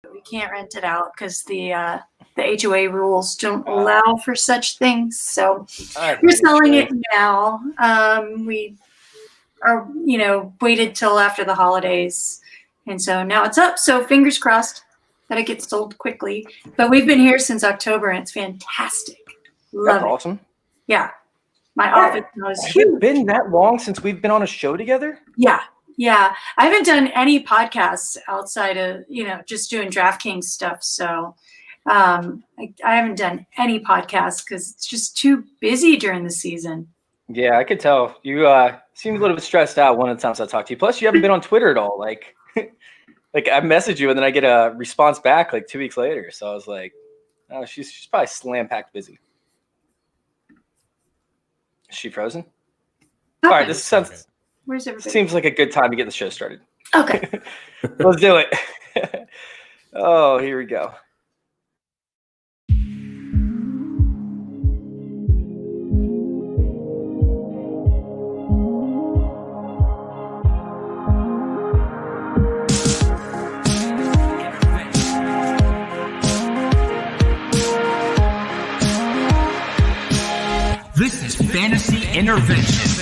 We can't rent it out because the HOA rules don't allow for such things. So we're selling it now. We are, waited till after the holidays. And so now it's up. So fingers crossed that it gets sold quickly. But we've been here since October and it's fantastic. Love it. Awesome. Yeah. My office was huge. Has it been that long since we've been on a show together? Yeah. I haven't done any podcasts outside of, just doing DraftKings stuff. So I haven't done any podcasts because it's just too busy during the season. Yeah, I could tell. You seem a little bit stressed out one of the times I talked to you. Plus, you haven't been on Twitter at all. Like I message you and then I get a response back like 2 weeks later. So I was like, oh, she's probably slam-packed busy. Is she frozen? All right, this sounds... Where's everybody? Seems like a good time to get the show started. Okay. Let's do it. Oh, here we go. This is Fantasy Intervention.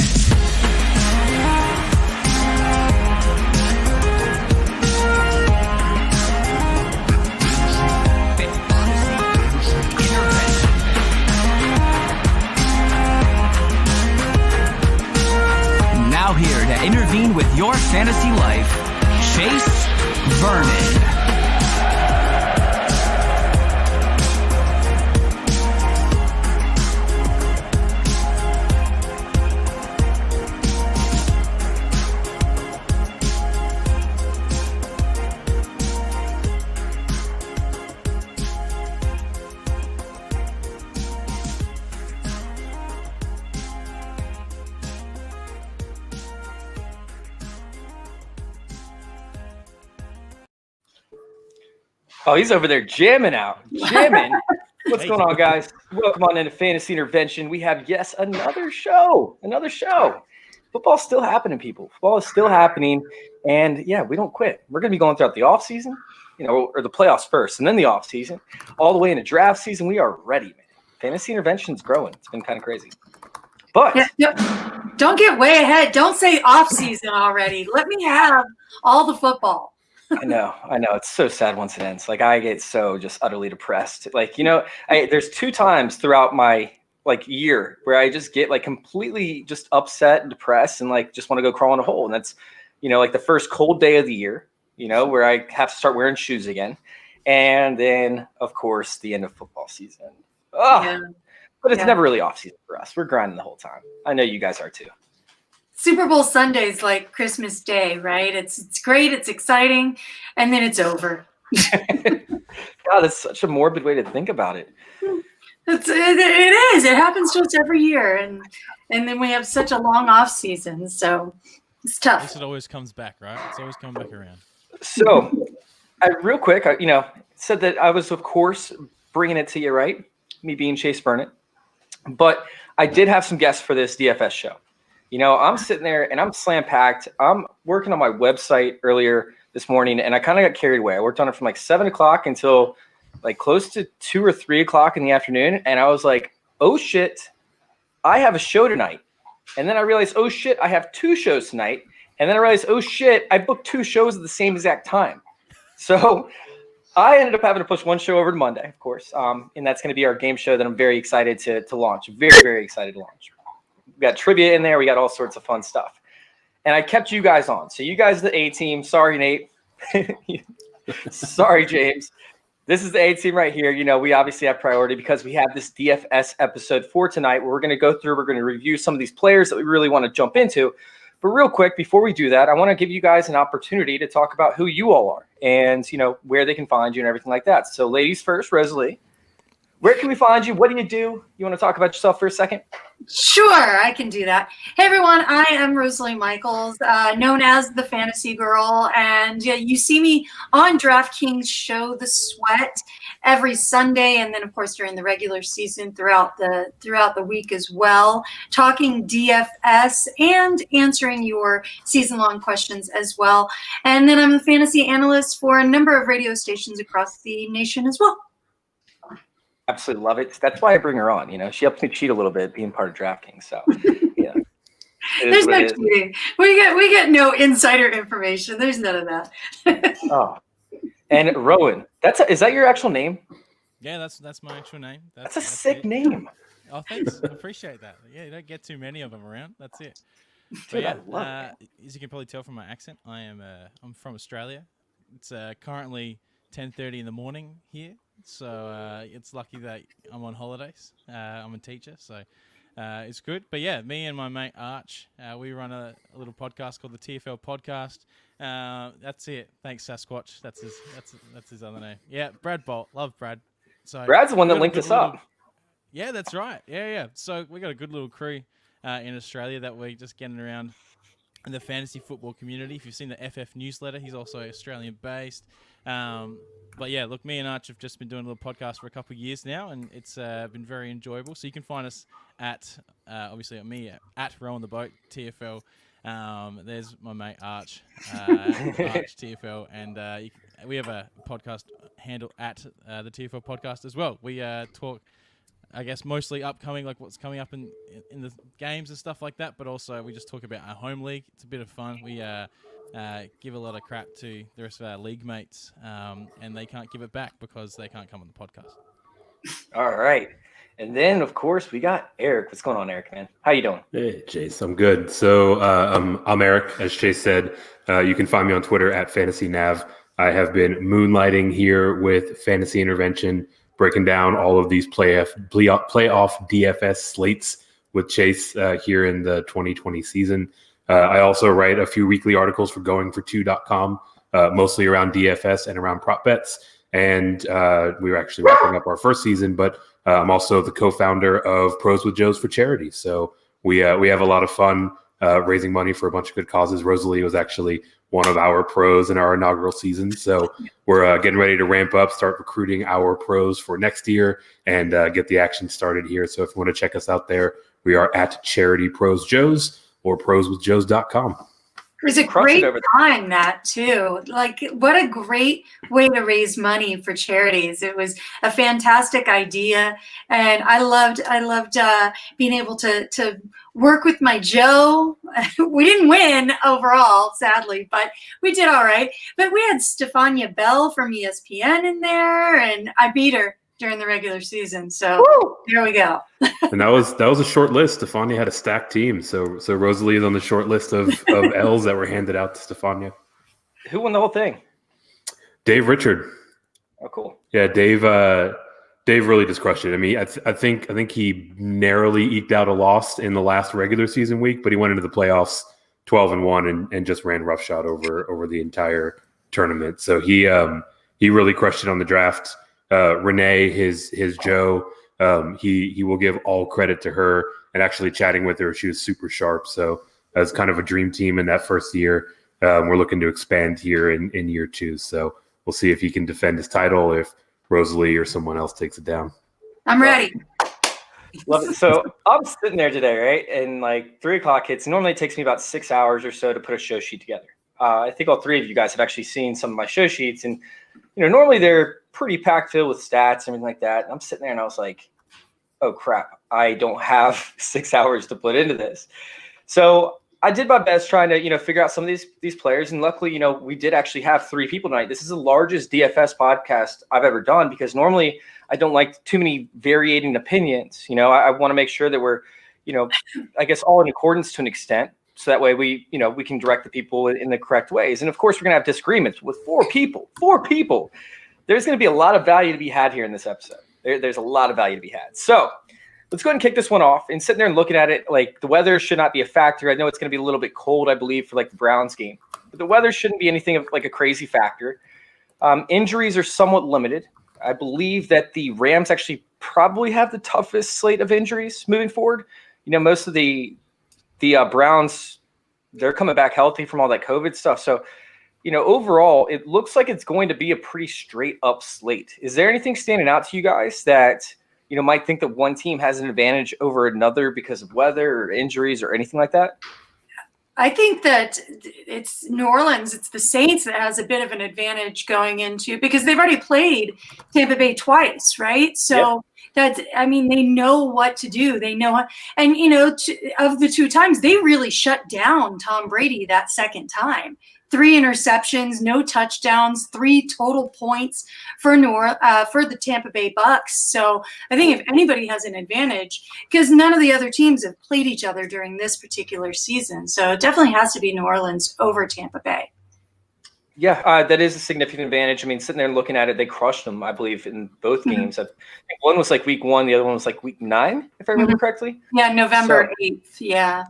Now here to intervene with your fantasy life, Chase Vernon. Oh, he's over there jamming out. What's going on, guys? Welcome on into Fantasy Intervention. We have, yes, another show. Football's still happening, people. Football is still happening. And, yeah, we don't quit. We're going to be going throughout the offseason, or the playoffs first, and then the offseason, all the way into draft season. We are ready, man. Fantasy Intervention's growing. It's been kind of crazy. But don't get way ahead. Don't say offseason already. Let me have all the football. I know. It's so sad once it ends. Like, I get so just utterly depressed. Like, there's 2 times throughout my year where I just get completely just upset and depressed and just want to go crawl in a hole. And that's, the first cold day of the year, where I have to start wearing shoes again. And then, of course, the end of football season. But it's never really off season for us. We're grinding the whole time. I know you guys are too. Super Bowl Sunday's like Christmas Day, right? It's great, it's exciting, and then it's over. God, that's such a morbid way to think about it. It is. It happens to us every year, and then we have such a long off season, so it's tough. I guess it always comes back, right? It's always coming back around. So, real quick, said that I was, of course, bringing it to you, right? Me being Chase Burnett, but I did have some guests for this DFS show. I'm sitting there and I'm slam packed. I'm working on my website earlier this morning and I kind of got carried away. I worked on it from 7 o'clock until close to 2 or 3 o'clock in the afternoon. And I was like, oh shit, I have a show tonight. And then I realized, oh shit, I have 2 shows tonight. And then I realized, oh shit, I booked 2 shows at the same exact time. So I ended up having to push one show over to Monday, of course. And that's going to be our game show that I'm very excited to launch. Very, very excited to launch. We got trivia in there. We got all sorts of fun stuff. And I kept you guys on. So you guys are the A team. Sorry, Nate. Sorry, James. This is the A team right here. We obviously have priority because we have this DFS episode for tonight where we're going to go through, we're going to review some of these players that we really want to jump into. But real quick, before we do that, I want to give you guys an opportunity to talk about who you all are and, where they can find you and everything like that. So ladies first, Rosalie, Where can we find you? What do you do? You want to talk about yourself for a second? Sure, I can do that. Hey everyone, I am Rosalie Michaels, known as the Fantasy Girl, and you see me on DraftKings Show the Sweat every Sunday, and then of course during the regular season throughout the week as well, talking DFS and answering your season-long questions as well. And then I'm the fantasy analyst for a number of radio stations across the nation as well. Absolutely love it. That's why I bring her on. You know, she helps me cheat a little bit being part of DraftKings. So, yeah. There's no cheating. We get no insider information. There's none of that. Oh, and Rowan. Is that your actual name? Yeah, that's my actual name. That's a sick name. Oh, thanks. I appreciate that. Yeah, you don't get too many of them around. That's it. Dude, yeah, I love it. as you can probably tell from my accent, I'm from Australia. It's currently 10:30 in the morning here, so it's lucky that I'm on holidays. I'm a teacher, so it's good. But yeah, me and my mate Arch, we run a little podcast called the TFL Podcast. That's it. Thanks, Sasquatch. That's his other name. Yeah, Brad Bolt. Love Brad. So Brad's the one that linked us up. Yeah, that's right. Yeah. So we got a good little crew in Australia that we're just getting around in the fantasy football community. If you've seen the FF newsletter, he's also Australian based. But yeah, look, me and Arch have just been doing a little podcast for a couple of years now, and it's been very enjoyable. So you can find us at, obviously at me, at Rowan the Boat, TFL. There's my mate Arch, Arch TFL, and we have a podcast handle at the TFL Podcast as well. We talk, I guess, mostly upcoming, like what's coming up in the games and stuff like that, but also we just talk about our home league. It's a bit of fun. We give a lot of crap to the rest of our league mates, and they can't give it back because they can't come on the podcast. All right. And then, of course, we got Eric. What's going on, Eric, man? How you doing? Hey, Chase. I'm good. So I'm Eric, as Chase said. You can find me on Twitter at FantasyNav. I have been moonlighting here with Fantasy Intervention, breaking down all of these playoff DFS slates with Chase here in the 2020 season. I also write a few weekly articles for goingfor2.com, mostly around DFS and around prop bets. And we were actually wrapping up our first season, but I'm also the co-founder of Pros with Joes for charity. So we have a lot of fun raising money for a bunch of good causes. Rosalie was actually one of our pros in our inaugural season. So we're getting ready to ramp up, start recruiting our pros for next year, and get the action started here. So if you want to check us out there, we are at Charity Pros Joes or proswithjoes.com. It was a great time, that too. Like, what a great way to raise money for charities. It was a fantastic idea, and I loved being able to work with my Joe. We didn't win overall, sadly, but we did all right. But we had Stefania Bell from ESPN in there, and I beat her during the regular season. So There we go. And that was a short list. Stefania had a stacked team. So Rosalie is on the short list of L's that were handed out to Stefania. Who won the whole thing? Dave Richard. Oh, cool. Yeah, Dave really just crushed it. I mean, I think he narrowly eked out a loss in the last regular season week, but he went into the playoffs 12-1 and just ran roughshod over the entire tournament. So he really crushed it on the draft. Renee, his Joe, he will give all credit to her, and actually chatting with her, she was super sharp. So as kind of a dream team in that first year, we're looking to expand here in year two. So we'll see if he can defend his title, if Rosalie or someone else takes it down. I'm ready. Love it. So I'm sitting there today, right? And like 3:00 hits. Normally it takes me about 6 hours or so to put a show sheet together. I think all three of you guys have actually seen some of my show sheets, and normally they're pretty packed filled with stats and everything like that. And I'm sitting there and I was like, oh crap, I don't have 6 hours to put into this. So I did my best trying to, figure out some of these players. And luckily, we did actually have three people tonight. This is the largest DFS podcast I've ever done, because normally I don't like too many varying opinions. I want to make sure that we're, I guess all in accordance to an extent. So that way we can direct the people in the correct ways. And of course, we're going to have disagreements with four people. There's going to be a lot of value to be had here in this episode. There's a lot of value to be had. So let's go ahead and kick this one off. And sitting there and looking at it, like, the weather should not be a factor. I know it's going to be a little bit cold, I believe, for like the Browns game. But the weather shouldn't be anything of like a crazy factor. Injuries are somewhat limited. I believe that the Rams actually probably have the toughest slate of injuries moving forward. Most of the Browns, they're coming back healthy from all that COVID stuff. So, overall, it looks like it's going to be a pretty straight up slate. Is there anything standing out to you guys that, might think that one team has an advantage over another because of weather or injuries or anything like that? I think that it's New Orleans, it's the Saints that has a bit of an advantage going into, because they've already played Tampa Bay twice, right? So they know what to do. They know, and of the two times, they really shut down Tom Brady that second time. 3 interceptions, no touchdowns, 3 total points for the Tampa Bay Bucks. So I think if anybody has an advantage, because none of the other teams have played each other during this particular season. So it definitely has to be New Orleans over Tampa Bay. Yeah, that is a significant advantage. I mean, sitting there looking at it, they crushed them, I believe, in both games. I think one was like week 1, the other one was like week 9, if I remember correctly. Yeah, November 8th. Yeah.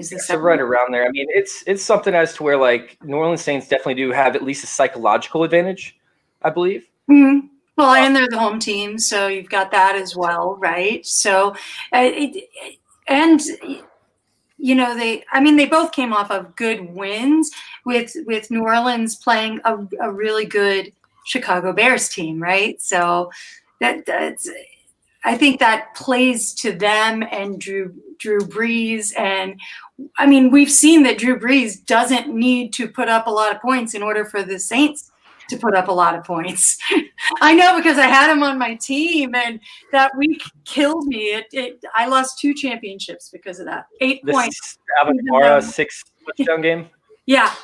So right around there. I mean, it's something as to where like New Orleans Saints definitely do have at least a psychological advantage, I believe. Mm-hmm. Well, and they're the home team, so you've got that as well, right? So, they both came off of good wins with New Orleans playing a really good Chicago Bears team, right? So that's I think that plays to them and Drew Brees. And I mean, we've seen that Drew Brees doesn't need to put up a lot of points in order for the Saints to put up a lot of points. I know, because I had him on my team, and that week killed me. I lost 2 championships because of that. 8 points. Alvin Kamara 6 touchdown game. Yeah.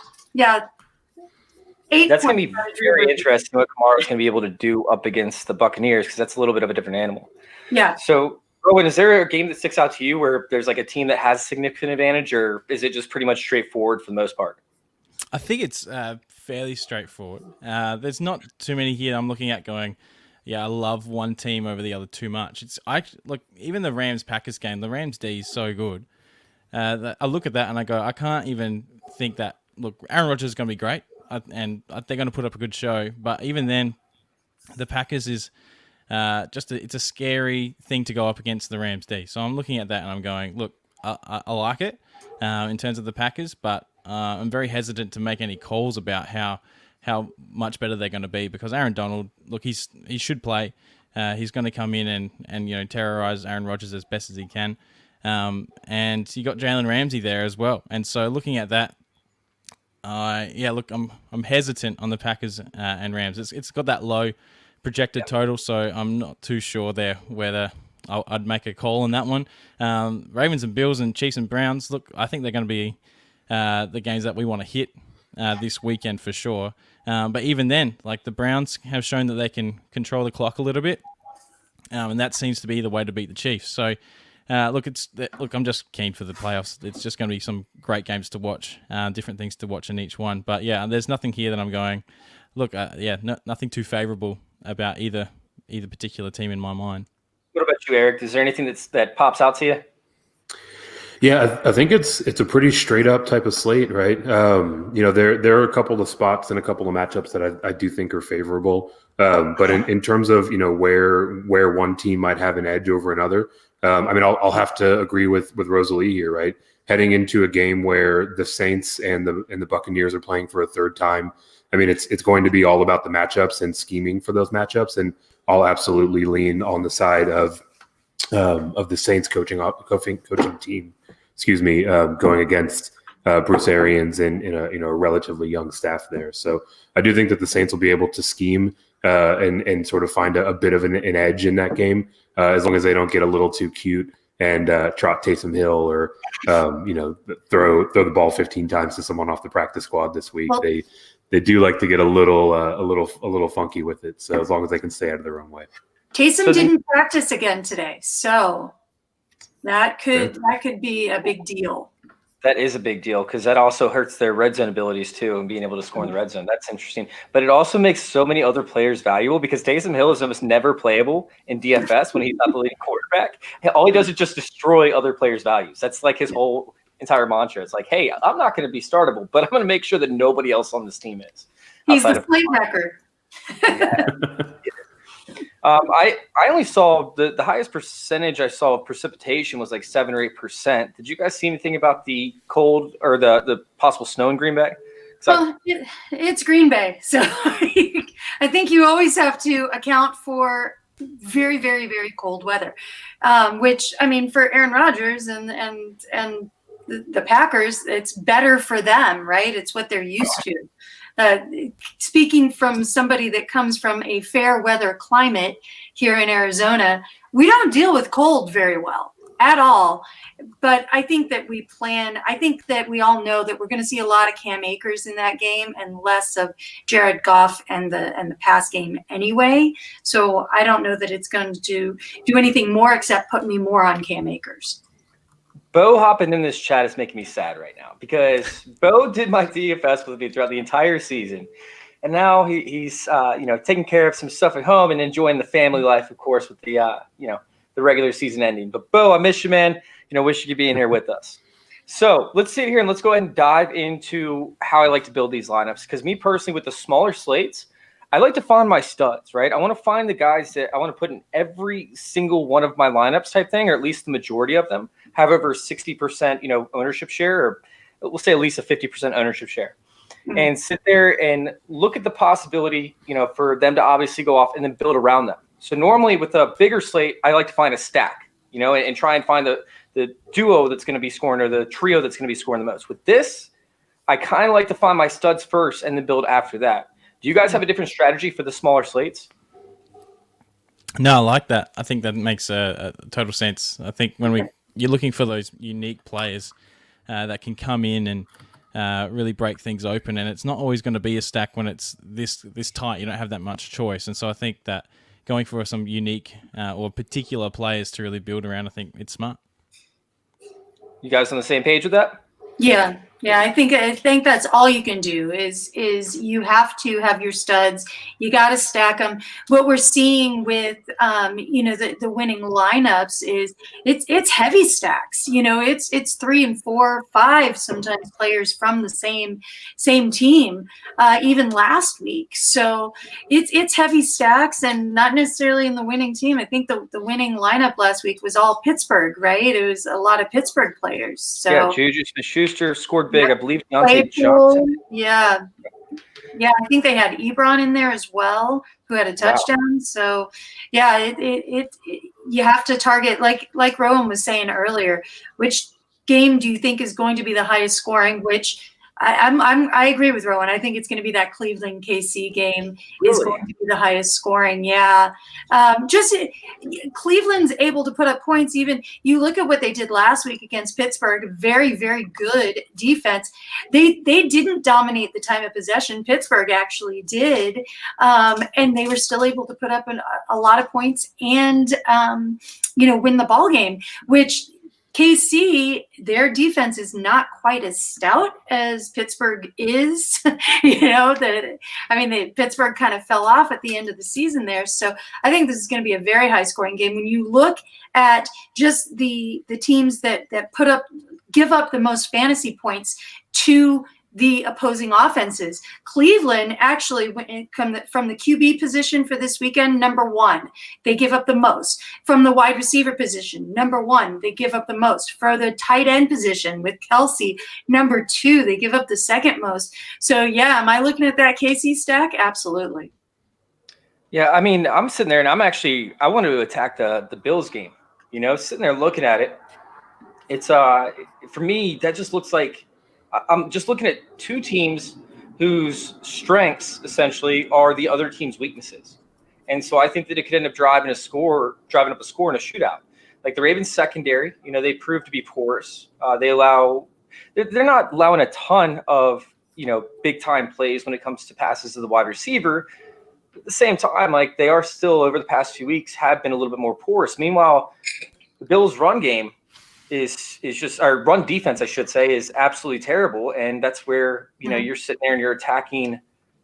8 That's going to be points very interesting what Kamara's going to be able to do up against the Buccaneers, because that's a little bit of a different animal. Yeah. So, Rowan, is there a game that sticks out to you where there's like a team that has significant advantage, or is it just pretty much straightforward for the most part? I think it's fairly straightforward. There's not too many here I'm looking at going, yeah, I love one team over the other too much. Even the Rams-Packers game, the Rams D is so good. I look at that and I go, I can't even think that, look, Aaron Rodgers is going to be great, and they're going to put up a good show. But even then, the Packers is it's a scary thing to go up against the Rams D. So I'm looking at that and I'm going, look, I like it in terms of the Packers, but I'm very hesitant to make any calls about how much better they're going to be, because Aaron Donald, look, he should play. He's going to come in and terrorize Aaron Rodgers as best as he can. And you got Jalen Ramsey there as well. And so looking at that, I'm hesitant on the Packers and Rams. It's got that low projected total, so I'm not too sure there whether I'd make a call on that one. Ravens and Bills and Chiefs and Browns, look, I think they're going to be the games that we want to hit this weekend for sure. But even then, like, the Browns have shown that they can control the clock a little bit, and that seems to be the way to beat the Chiefs. So, I'm just keen for the playoffs. It's just going to be some great games to watch, different things to watch in each one. But yeah, there's nothing here that I'm going, look, nothing too favorable about either particular team in my mind. What about you, Eric? Is there anything that pops out to you? Yeah, I think it's a pretty straight up type of slate, right? There are a couple of spots and a couple of matchups that I do think are favorable. But in terms of where one team might have an edge over another, I'll have to agree with Rosalie here, right? Heading into a game where the Saints and the Buccaneers are playing for a third time, I mean, it's going to be all about the matchups and scheming for those matchups, and I'll absolutely lean on the side of the Saints coaching team. Going against Bruce Arians and in a relatively young staff there. So I do think that the Saints will be able to scheme and sort of find a bit of an edge in that game, as long as they don't get a little too cute and trot Taysom Hill or throw the ball 15 times to someone off the practice squad this week. Well, they do like to get a little funky with it. So as long as they can stay out of their own way. Taysom didn't practice again today, so that could be a big deal. That is a big deal, because that also hurts their red zone abilities too, and being able to score in the red zone. That's interesting. But it also makes so many other players valuable, because Taysom Hill is almost never playable in DFS when he's not the leading quarterback. All he does is just destroy other players' values. That's like his whole entire mantra. It's like, hey, I'm not going to be startable, but I'm going to make sure that nobody else on this team is. He's the slate record. I only saw the highest percentage I saw of precipitation was like 7 or 8%. Did you guys see anything about the cold or the possible snow in Green Bay? Well, it's Green Bay, so I think you always have to account for very, very, very cold weather, which, I mean, for Aaron Rodgers and the Packers, it's better for them, right? It's what they're used to. Speaking from somebody that comes from a fair weather climate here in Arizona, we don't deal with cold very well at all. But I think that I think that we all know that we're going to see a lot of Cam Akers in that game and less of Jared Goff and the pass game anyway. So I don't know that it's going to do anything more except put me more on Cam Akers. Bo hopping in this chat is making me sad right now because Bo did my DFS with me throughout the entire season. And now he's taking care of some stuff at home and enjoying the family life, of course, with the regular season ending. But Bo, I miss you, man. Wish you could be in here with us. So let's sit here and let's go ahead and dive into how I like to build these lineups. Because me personally, with the smaller slates, I like to find my studs, right? I want to find the guys that I want to put in every single one of my lineups type thing, or at least the majority of them have over 60%, ownership share, or we'll say at least a 50% ownership share. Mm-hmm. And sit there and look at the possibility, for them to obviously go off and then build around them. So normally with a bigger slate, I like to find a stack, and try and find the duo that's going to be scoring or the trio that's going to be scoring the most. With this, I kind of like to find my studs first and then build after that. Do you guys have a different strategy for the smaller slates? No, I like that. I think that makes a total sense. I think when you're looking for those unique players that can come in and really break things open, and it's not always going to be a stack when it's this tight. You don't have that much choice, and so I think that going for some unique or particular players to really build around, I think it's smart. You guys on the same page with that? Yeah. I think that's all you can do is you have to have your studs. You got to stack them. What we're seeing with the winning lineups is it's heavy stacks. It's 3 and 4, 5 sometimes players from the same team, even last week. So it's heavy stacks and not necessarily in the winning team. I think the winning lineup last week was all Pittsburgh, right? It was a lot of Pittsburgh players. So yeah, Juju Smith-Schuster scored big. Yep. I believe Deontay Johnson. Yeah. I think they had Ebron in there as well, who had a touchdown. Wow. So, yeah, it you have to target like Rowan was saying earlier. Which game do you think is going to be the highest scoring? Which I agree with Rowan. I think it's going to be that Cleveland KC game is going to be the highest scoring. Yeah, Cleveland's able to put up points. Even you look at what they did last week against Pittsburgh. Very, very good defense. They didn't dominate the time of possession. Pittsburgh actually did, and they were still able to put up a lot of points and win the ball game. Which KC, their defense is not quite as stout as Pittsburgh is. Pittsburgh kind of fell off at the end of the season there. So I think this is going to be a very high scoring game. When you look at just the teams that give up the most fantasy points to the opposing offenses, Cleveland actually went from the QB position for this weekend, number 1. They give up the most. From the wide receiver position, number 1, they give up the most. For the tight end position with Kelsey, number 2, they give up the second most. So yeah, am I looking at that KC stack? Absolutely. Yeah, I mean, I'm sitting there and I wanted to attack the Bills game. Sitting there looking at it. It's for me, that just looks like I'm just looking at two teams whose strengths essentially are the other team's weaknesses. And so I think that it could end up driving up a score in a shootout. Like the Ravens secondary, they prove to be porous. They're not allowing a ton of, big time plays when it comes to passes to the wide receiver. At the same time, like they are still over the past few weeks have been a little bit more porous. Meanwhile, the Bills run game is just our run defense, I should say, is absolutely terrible. And that's where, you're sitting there and you're attacking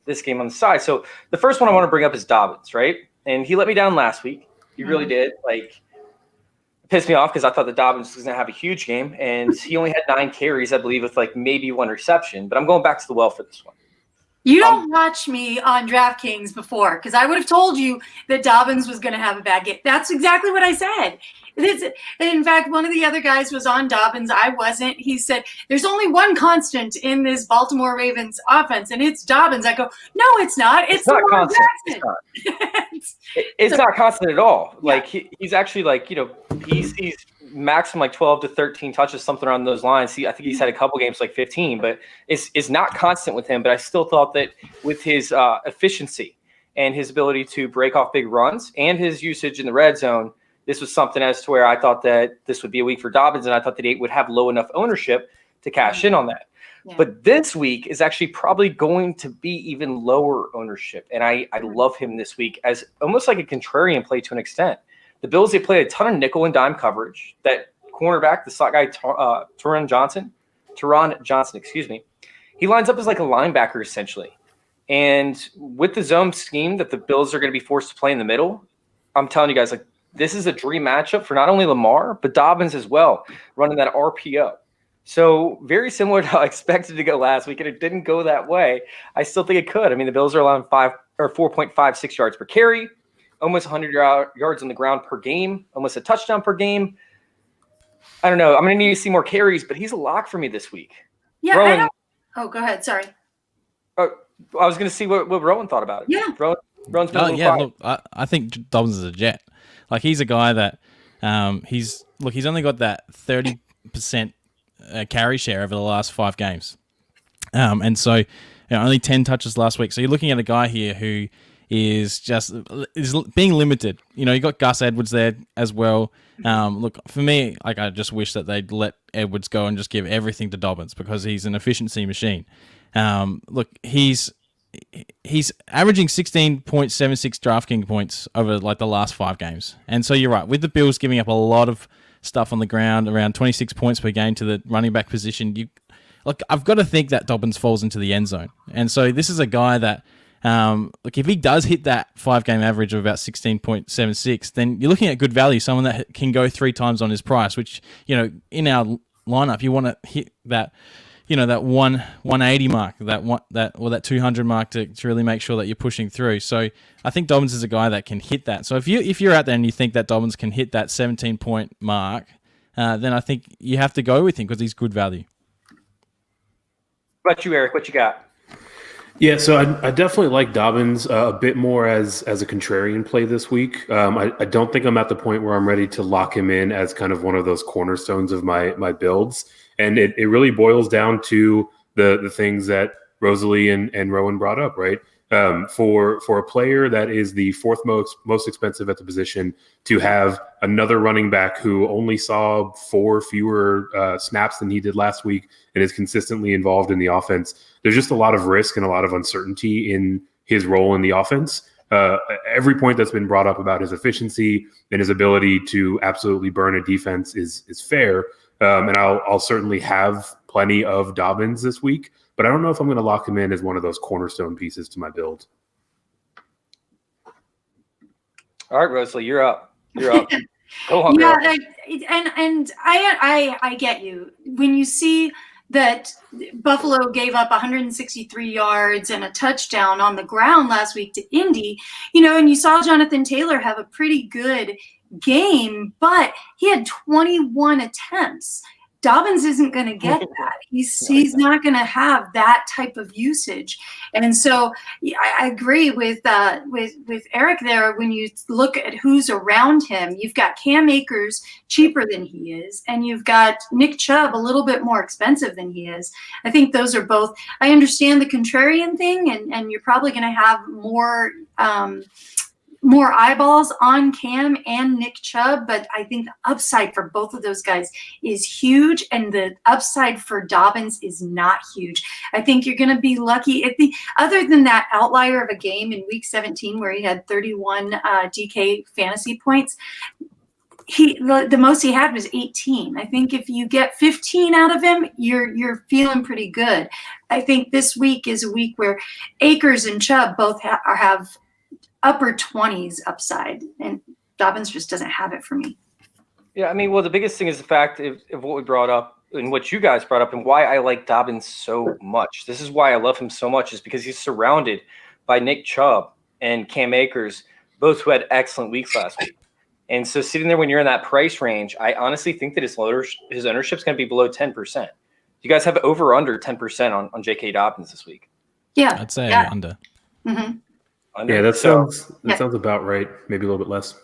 this game on the side. So the first one I want to bring up is Dobbins, right? And he let me down last week. He really did. Like, it pissed me off because I thought that Dobbins was going to have a huge game. And he only had 9 carries, I believe, with like maybe 1 reception. But I'm going back to the well for this one. You don't watch me on DraftKings before, because I would have told you that Dobbins was going to have a bad game. That's exactly what I said. In fact, one of the other guys was on Dobbins. I wasn't. He said, there's only one constant in this Baltimore Ravens offense, and it's Dobbins. I go, no, it's not. It's not Lamar constant. Jackson. It's not constant at all. Like he's actually like, he's maximum like 12 to 13 touches, something around those lines. I think he's had a couple games like 15, but it's not constant with him. But I still thought that with his efficiency and his ability to break off big runs and his usage in the red zone, this was something as to where I thought that this would be a week for Dobbins, and I thought that he would have low enough ownership to cash in on that. Yeah. But this week is actually probably going to be even lower ownership, and I love him this week as almost like a contrarian play to an extent. The Bills, they play a ton of nickel and dime coverage. That cornerback, the slot guy, Teron Johnson, he lines up as like a linebacker essentially. And with the zone scheme that the Bills are going to be forced to play in the middle, I'm telling you guys, like, this is a dream matchup for not only Lamar, but Dobbins as well, running that RPO. So very similar to how I expected to go last week, and it didn't go that way. I still think it could. I mean, the Bills are allowing 4.56 yards per carry, almost 100 yards on the ground per game, almost a touchdown per game. I don't know. I'm going to need to see more carries, but he's a lock for me this week. Yeah. Rowan, go ahead. Sorry. I was going to see what Rowan thought about it. Yeah. Rowan's been a little quiet. Look, I think Dobbins is a jet. Like, he's a guy that he's only got that 30% carry share over the last 5 games. And so only 10 touches last week. So you're looking at a guy here who is being limited. You got Gus Edwards there as well. Look, for me, like, I just wish that they'd let Edwards go and just give everything to Dobbins, because he's an efficiency machine. Look, he's averaging 16.76 DraftKings points over like the last 5 games. And so you're right, with the Bills giving up a lot of stuff on the ground, around 26 points per game to the running back position, I've got to think that Dobbins falls into the end zone. And so this is a guy that, if he does hit that 5-game average of about 16.76, then you're looking at good value, someone that can go 3 times on his price, which, in our lineup, you want to hit that, that 180 mark, that 200 mark to really make sure that you're pushing through. So I think Dobbins is a guy that can hit that. So if you're out there and you think that Dobbins can hit that 17-point mark, then I think you have to go with him because he's good value. What about you, Eric? What you got? Yeah, so I definitely like Dobbins a bit more as a contrarian play this week. I don't think I'm at the point where I'm ready to lock him in as kind of one of those cornerstones of my builds. And it really boils down to the things that Rosalie and Rowan brought up, right? For a player that is the 4th most expensive at the position, to have another running back who only saw 4 fewer snaps than he did last week and is consistently involved in the offense, there's just a lot of risk and a lot of uncertainty in his role in the offense. Every point that's been brought up about his efficiency and his ability to absolutely burn a defense is fair. And I'll certainly have plenty of Dobbins this week, but I don't know if I'm going to lock him in as one of those cornerstone pieces to my build. All right, Rosalie, you're up. Go on, yeah, girl. and I get you. When you see that Buffalo gave up 163 yards and a touchdown on the ground last week to Indy, and you saw Jonathan Taylor have a pretty good game, but he had 21 attempts. Dobbins isn't going to get that. He's not going to have that type of usage. And so I agree with Eric there. When you look at who's around him, you've got Cam Akers cheaper than he is, and you've got Nick Chubb a little bit more expensive than he is. I think those are both. I understand the contrarian thing, and you're probably going to have more eyeballs on Cam and Nick Chubb, but I think the upside for both of those guys is huge, and the upside for Dobbins is not huge. I think you're going to be lucky. Other than that outlier of a game in Week 17 where he had 31 DK fantasy points, the most he had was 18. I think if you get 15 out of him, you're feeling pretty good. I think this week is a week where Akers and Chubb both have upper 20s upside, and Dobbins just doesn't have it for me. Yeah, I mean, well, the biggest thing is the fact of what we brought up and what you guys brought up and why I like Dobbins so much. This is why I love him so much, is because he's surrounded by Nick Chubb and Cam Akers, both who had excellent weeks last week. And so sitting there when you're in that price range, I honestly think that his ownership is going to be below 10%. You guys have over or under 10% on J.K. Dobbins this week? Yeah. I'd say under. Mm-hmm. Under? Yeah, that sounds about right. Maybe a little bit less.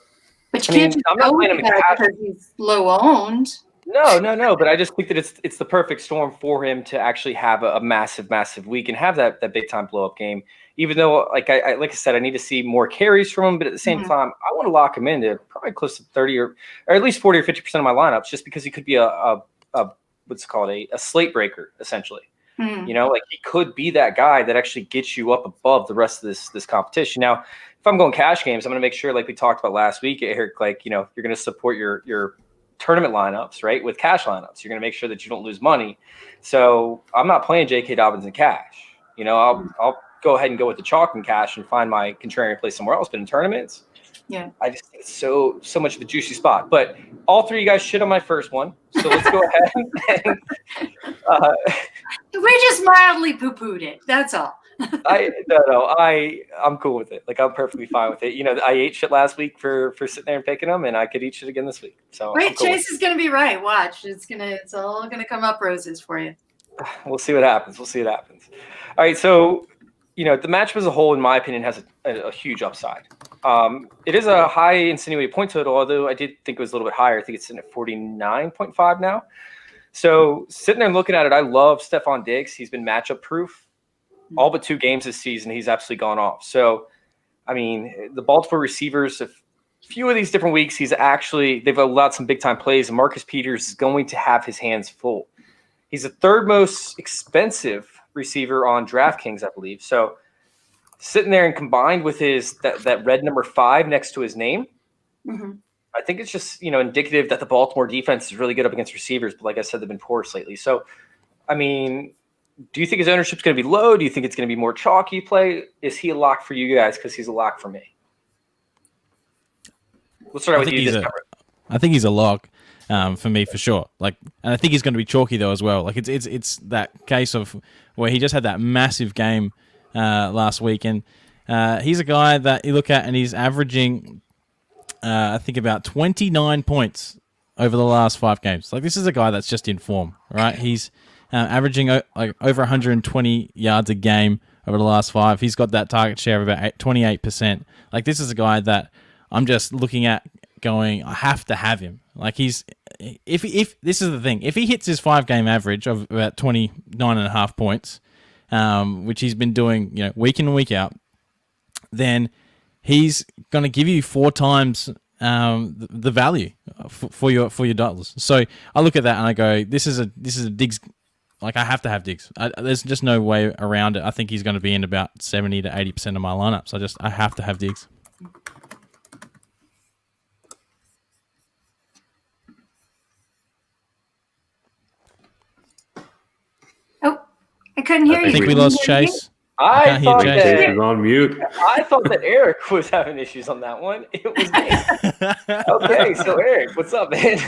But you can't just go with that because he's low owned. No. But I just think that it's the perfect storm for him to actually have a massive week and have that big time blow up game. Even though, like I said, I need to see more carries from him, but at the same time, I want to lock him into probably close to 30 or at least 40 or 50% of my lineups, just because he could be a what's it called, a slate breaker essentially. You know, like he could be that guy that actually gets you up above the rest of this competition. Now, if I'm going cash games, I'm going to make sure, like we talked about last week, Eric, like, you know, you're going to support your tournament lineups, right? With cash lineups, you're going to make sure that you don't lose money. So I'm not playing J.K. Dobbins in cash. You know, I'll go ahead and go with the chalk and cash and find my contrarian play somewhere else. But in tournaments, I just think it's so much of a juicy spot. But all three of you guys shit on my first one, so let's go ahead and we just mildly poo-pooed it. That's all. I'm cool with it. Like, I'm perfectly fine with it. You know, I ate shit last week for sitting there and picking them, and I could eat shit again this week. So wait, Chase is gonna be right. Watch, it's all gonna come up roses for you. We'll see what happens. All right, so you know, the matchup as a whole, in my opinion, has a huge upside. It is a high insinuated point total, although I did think it was a little bit higher. I think it's sitting at 49.5 now. So sitting there and looking at it, I love Stephon Diggs. He's been matchup proof. All but 2 games this season, he's absolutely gone off. So, I mean, the Baltimore receivers, a few of these different weeks, they've allowed some big time plays, and Marcus Peters is going to have his hands full. He's the third most expensive receiver on DraftKings, I believe. So sitting there and combined with that red number 5 next to his name, I think it's just, you know, indicative that the Baltimore defense is really good up against receivers. But like I said, they've been porous lately. So, I mean, do you think his ownership's going to be low? Do you think it's going to be more chalky play? Is he a lock for you guys? Because he's a lock for me. We'll start out with you. I think he's a lock for me for sure. Like, and I think he's going to be chalky though as well. Like it's that case of where he just had that massive game last week, and he's a guy that you look at and he's averaging, I think, about 29 points over the last 5 games. Like, this is a guy that's just in form, right? He's averaging like over 120 yards a game over the last 5. He's got that target share of about 28%. Like, this is a guy that I'm just looking at going, I have to have him. Like, if this is the thing, if he hits his 5-game average of about 29.5 points, which he's been doing, you know, week in and week out, then he's going to give you 4 times the value for your dollars. So I look at that and I go, this is a Diggs. Like, I have to have Diggs. There's just no way around it. I think he's going to be in about 70 to 80% of my lineups. I have to have Diggs. Oh, I couldn't hear you. I think we lost Chase. I thought that Chase is on mute. I thought that Eric was having issues on that one. It was me. Okay, so Eric, what's up, man?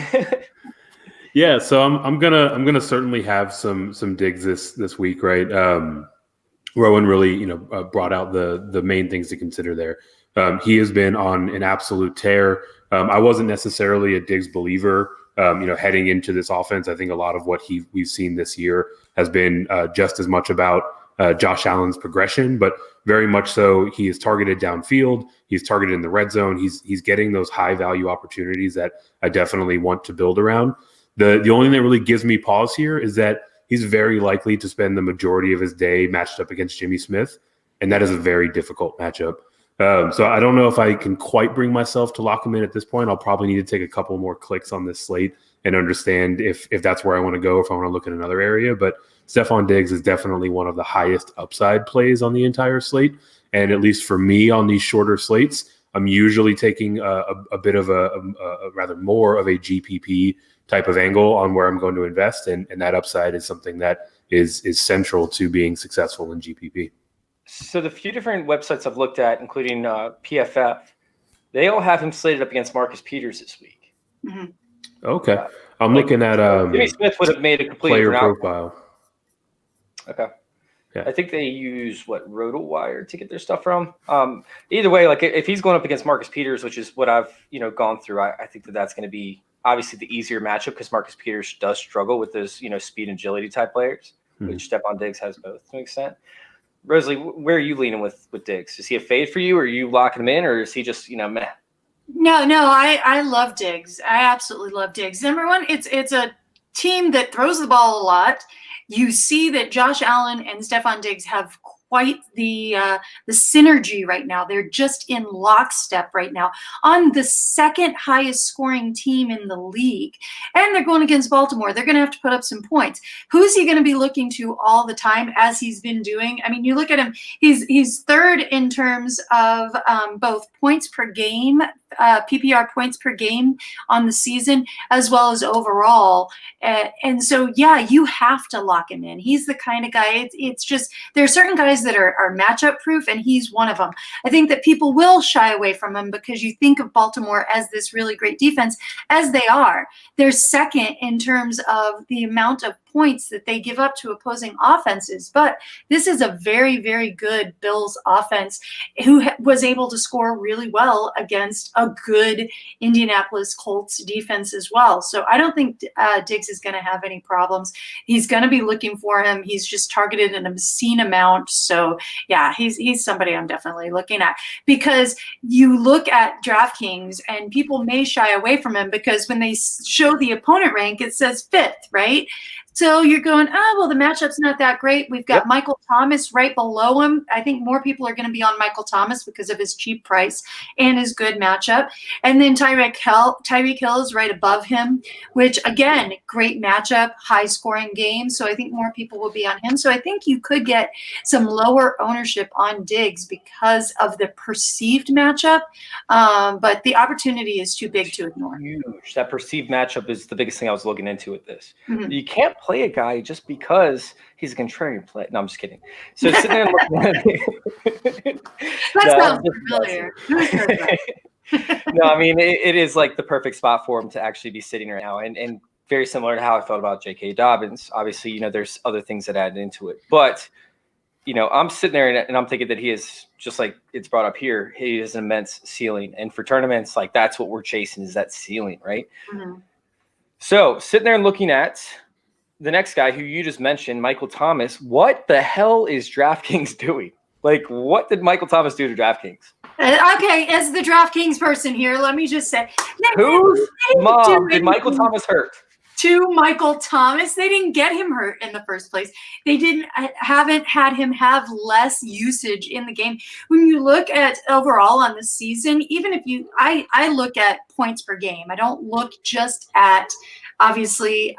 Yeah, so I'm gonna certainly have some digs this week, right? Rowan really brought out the main things to consider there. He has been on an absolute tear. I wasn't necessarily a Diggs believer, heading into this offense. I think a lot of what we've seen this year has been just as much about Josh Allen's progression, but very much so he is targeted downfield. He's targeted in the red zone. He's getting those high value opportunities that I definitely want to build around. The only thing that really gives me pause here is that he's very likely to spend the majority of his day matched up against Jimmy Smith, and that is a very difficult matchup. So I don't know if I can quite bring myself to lock him in at this point. I'll probably need to take a couple more clicks on this slate and understand if that's where I want to go, if I want to look at another area. But Stephon Diggs is definitely one of the highest upside plays on the entire slate. And at least for me on these shorter slates, I'm usually taking a bit of a rather more of a GPP type of angle on where I'm going to invest. And that upside is something that is central to being successful in GPP. So the few different websites I've looked at, including PFF, they all have him slated up against Marcus Peters this week. Mm-hmm. Okay. I'm looking at Jimmy Smith would have made a completely player different profile. outcome. Okay. Yeah. I think they use RotoWire to get their stuff from. Either way, like if he's going up against Marcus Peters, which is what I've gone through, I think that's going to be obviously the easier matchup because Marcus Peters does struggle with those speed and agility type players, which Stephon Diggs has both to an extent. Rosalie, where are you leaning with Diggs? Is he a fade for you, or are you locking him in, or is he just meh? No, I love Diggs. I absolutely love Diggs. Number one, it's a team that throws the ball a lot. You see that Josh Allen and Stephon Diggs have quite the synergy right now. They're just in lockstep right now on the second highest scoring team in the league. And they're going against Baltimore. They're going to have to put up some points. Who's he going to be looking to all the time as he's been doing? I mean, you look at him, he's third in terms of both points per game, PPR points per game on the season, as well as overall. And so, yeah, you have to lock him in. He's the kind of guy, it's just, there are certain guys that are matchup proof, and he's one of them. I think that people will shy away from him because you think of Baltimore as this really great defense, as they are. They're second in terms of the amount of points that they give up to opposing offenses. But this is a very, very good Bills offense who was able to score really well against a good Indianapolis Colts defense as well. So I don't think Diggs is going to have any problems. He's going to be looking for him. He's just targeted an obscene amount. So yeah, he's somebody I'm definitely looking at, because you look at DraftKings and people may shy away from him because when they show the opponent rank, it says 5th, right? So you're going, well, the matchup's not that great. We've got Michael Thomas right below him. I think more people are going to be on Michael Thomas because of his cheap price and his good matchup. And then Tyreek Hill is right above him, which, again, great matchup, high-scoring game. So I think more people will be on him. So I think you could get some lower ownership on Diggs because of the perceived matchup. But the opportunity is too big to ignore. Huge. That perceived matchup is the biggest thing I was looking into with this. You can't play a guy just because he's a contrarian play. No, I'm just kidding. So sitting there and looking at it. That sounds familiar. No, I mean, it is like the perfect spot for him to actually be sitting right now. And very similar to how I felt about J.K. Dobbins. Obviously, there's other things that add into it. But, I'm sitting there and I'm thinking that he is, just like it's brought up here, he has an immense ceiling. And for tournaments, like that's what we're chasing, is that ceiling, right? So sitting there and looking at the next guy who you just mentioned, Michael Thomas, what the hell is DraftKings doing? Like, what did Michael Thomas do to DraftKings? Okay, as the DraftKings person here, let me just say, whose mom did Michael Thomas hurt? To Michael Thomas, they didn't get him hurt in the first place. They haven't had him have less usage in the game. When you look at overall on the season, even if I look at points per game. I don't look just at obviously.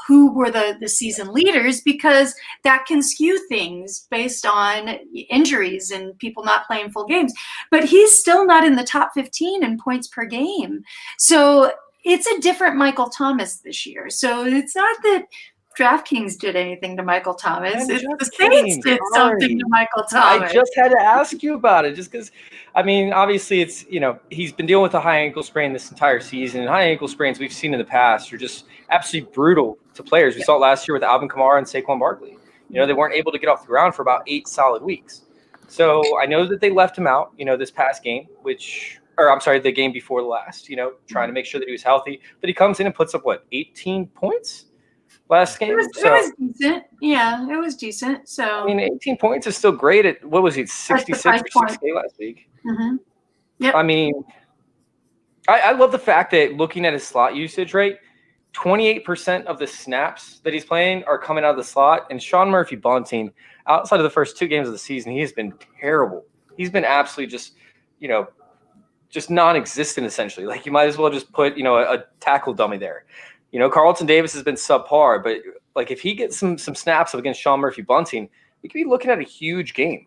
Who were the season leaders, because that can skew things based on injuries and people not playing full games. But he's still not in the top 15 in points per game. So it's a different Michael Thomas this year. So it's not that DraftKings did anything to Michael Thomas. It's the Saints did something to Michael Thomas. I just had to ask you about it, just because, I mean, obviously it's, he's been dealing with a high ankle sprain this entire season. And high ankle sprains we've seen in the past are just absolutely brutal to players. We saw it last year with Alvin Kamara and Saquon Barkley. They weren't able to get off the ground for about 8 solid weeks. So I know that they left him out, this past game, the game before the last, trying to make sure that he was healthy. But he comes in and puts up, 18 points? Last game, it was decent. Yeah, it was decent. So I mean, 18 points is still great. At what was he, 66 or 68 last week? Yep. I mean, I love the fact that looking at his slot usage rate, 28% of the snaps that he's playing are coming out of the slot. And Sean Murphy Bunting, outside of the first 2 games of the season, he has been terrible. He's been absolutely just, just non-existent essentially. Like you might as well just put, a tackle dummy there. Carlton Davis has been subpar, but like if he gets some snaps up against Sean Murphy Bunting, we could be looking at a huge game.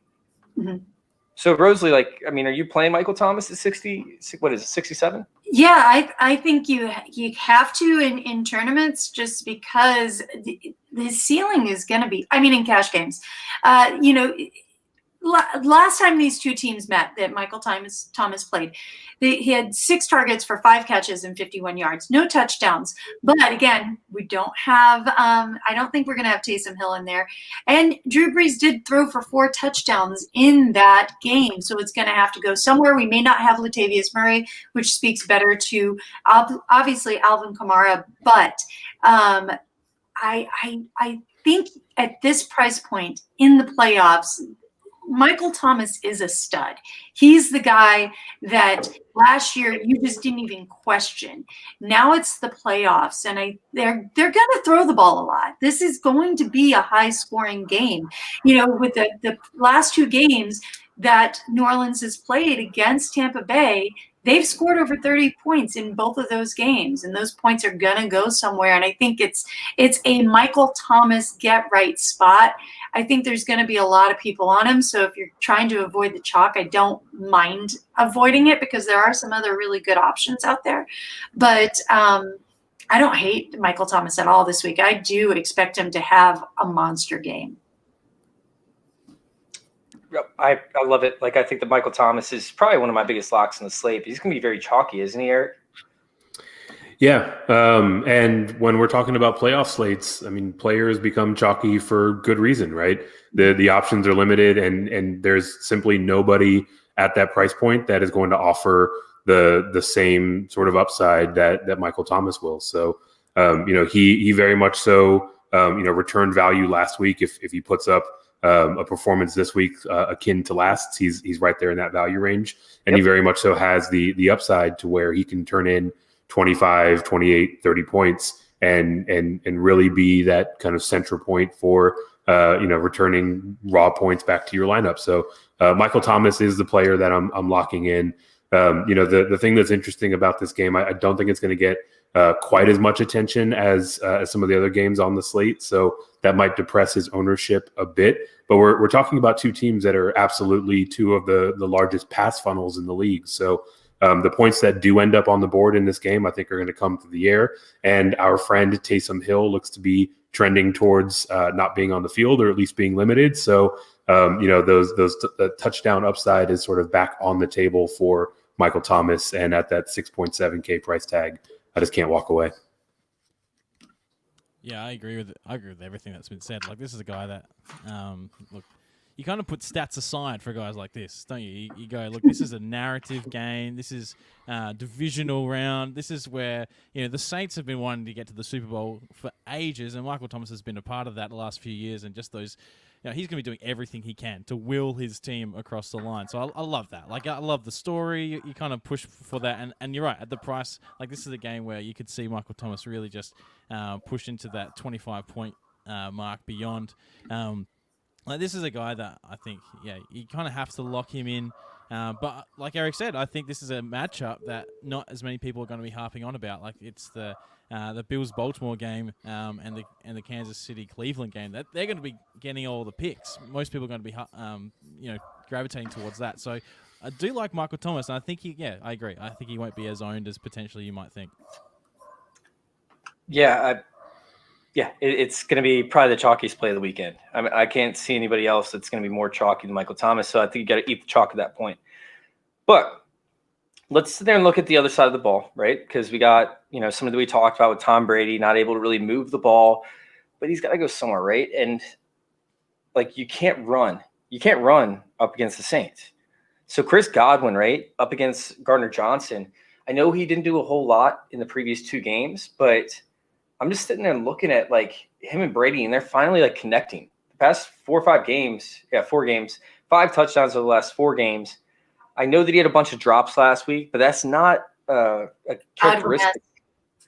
So Rosalie, are you playing Michael Thomas at 60? What is it, 67? Yeah, I think you have to in tournaments, just because the ceiling is going to be. I mean, in cash games, last time these two teams met that Michael Thomas played, he had 6 targets for 5 catches and 51 yards, no touchdowns. But again, we don't have, I don't think we're going to have Taysom Hill in there. And Drew Brees did throw for 4 touchdowns in that game. So it's going to have to go somewhere. We may not have Latavius Murray, which speaks better to obviously Alvin Kamara. But I think at this price point in the playoffs, Michael Thomas is a stud. He's the guy that last year you just didn't even question. Now it's the playoffs, and they're going to throw the ball a lot. This is going to be a high-scoring game. With the last 2 games that New Orleans has played against Tampa Bay, they've scored over 30 points in both of those games, and those points are going to go somewhere. And I think it's a Michael Thomas get-right spot. I think there's going to be a lot of people on him. So if you're trying to avoid the chalk, I don't mind avoiding it because there are some other really good options out there. But I don't hate Michael Thomas at all this week. I do expect him to have a monster game. I love it. I think that Michael Thomas is probably one of my biggest locks in the slate. He's going to be very chalky, isn't he, Eric? Yeah. And when we're talking about playoff slates, I mean, players become chalky for good reason, right? The options are limited, and there's simply nobody at that price point that is going to offer the same sort of upside that Michael Thomas will. So, he very much so, returned value last week. If he puts up a performance this week akin to last, he's right there in that value range. And He very much so has the upside to where he can turn in 25, 28, 30 points and really be that kind of central point for, returning raw points back to your lineup. So Michael Thomas is the player that I'm locking in. The thing that's interesting about this game, I don't think it's going to get quite as much attention as some of the other games on the slate. So that might depress his ownership a bit. But we're talking about 2 teams that are absolutely 2 of the largest pass funnels in the league. So the points that do end up on the board in this game, I think, are going to come through the air. And our friend Taysom Hill looks to be trending towards not being on the field, or at least being limited. So, the touchdown upside is sort of back on the table for Michael Thomas. And at that 6.7K price tag, I just can't walk away. Yeah, I agree with everything that's been said. This is a guy that, look, you kind of put stats aside for guys like this, don't you? You go, look, this is a narrative game. This is divisional round. This is where, the Saints have been wanting to get to the Super Bowl for ages, and Michael Thomas has been a part of that the last few years, and just those, he's going to be doing everything he can to will his team across the line. So I love that. I love the story. You kind of push for that, and you're right, at the price, this is a game where you could see Michael Thomas really just push into that 25-point mark beyond. This is a guy that I think, you kind of have to lock him in. But like Eric said, I think this is a matchup that not as many people are going to be harping on about. It's the Bills-Baltimore game and the Kansas City-Cleveland game. That they're going to be getting all the picks. Most people are going to be gravitating towards that. So I do like Michael Thomas, and I think I agree. I think he won't be as owned as potentially you might think. It's going to be probably the chalkiest play of the weekend. I mean, I can't see anybody else that's going to be more chalky than Michael Thomas. So I think you got to eat the chalk at that point. But let's sit there and look at the other side of the ball, right? Because we got, some of the we talked about with Tom Brady, not able to really move the ball, but he's got to go somewhere, right? And you can't run. You can't run up against the Saints. So Chris Godwin, right, up against Gardner Johnson. I know he didn't do a whole lot in the previous 2 games, but I'm just sitting there looking at him and Brady, and they're finally connecting. The past 4 or 5 games, 4 games, 5 touchdowns over the last 4 games. I know that he had a bunch of drops last week, but that's not a characteristic.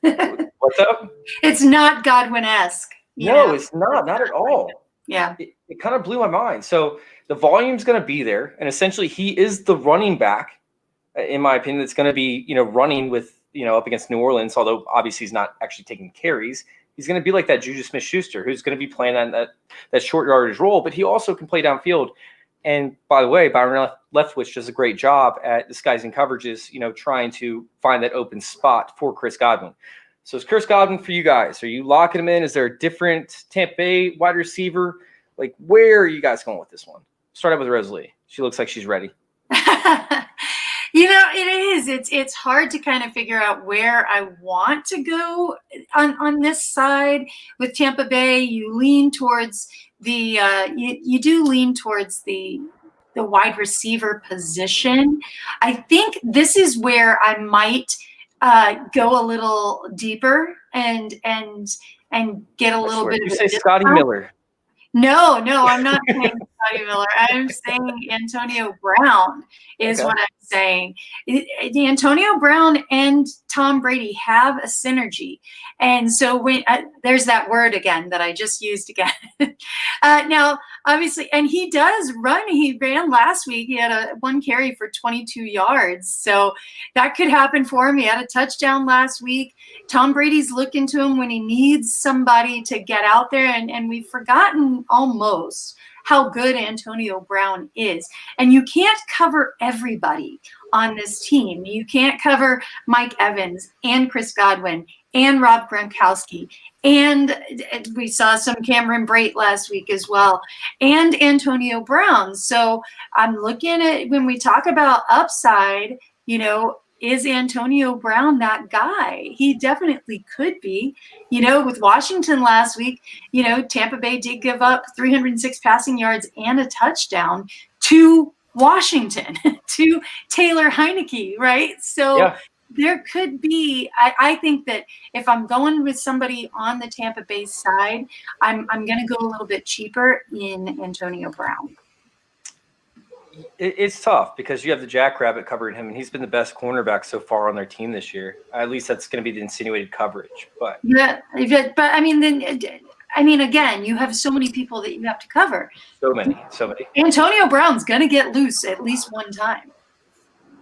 What's up? It's not Godwin-esque. No, it's not at all. Yeah. It kind of blew my mind. So the volume's going to be there, and essentially he is the running back, in my opinion, that's going to be, running with, up against New Orleans, although obviously he's not actually taking carries. He's going to be like that Juju Smith-Schuster, who's going to be playing on that short yardage role, but he also can play downfield. And by the way, Byron Leftwich does a great job at disguising coverages, trying to find that open spot for Chris Godwin. So it's Chris Godwin for you guys. Are you locking him in? Is there a different Tampa Bay wide receiver? Where are you guys going with this one? start out with Rosalie. She looks like she's ready. It is. It's hard to kind of figure out where I want to go on this side with Tampa Bay. You lean towards the you do lean towards the wide receiver position. I think this is where I might go a little deeper and get a little bit. You say Scotty Miller. No, I'm not saying Scotty Miller. I'm saying Antonio Brown is what I'm saying. Antonio Brown and Tom Brady have a synergy. And so when there's that word again that I just used again. Now, obviously, and he does run. He ran last week. He had one carry for 22 yards. So that could happen for him. He had a touchdown last week. Tom Brady's looking to him when he needs somebody to get out there. And we've forgotten almost how good Antonio Brown is. And you can't cover everybody on this team. You can't cover Mike Evans and Chris Godwin and Rob Gronkowski. And we saw some Cameron Brate last week as well, and Antonio Brown. So I'm looking at, when we talk about upside, is Antonio Brown that guy? He definitely could be. With Washington last week, Tampa Bay did give up 306 passing yards and a touchdown to Washington, to Taylor Heineke, right? So there could be, I think that if I'm going with somebody on the Tampa Bay side, I'm going to go a little bit cheaper in Antonio Brown. It's tough because you have the Jackrabbit covering him, and he's been the best cornerback so far on their team this year. At least that's going to be the insinuated coverage. But again, you have so many people that you have to cover. So many. Antonio Brown's going to get loose at least one time.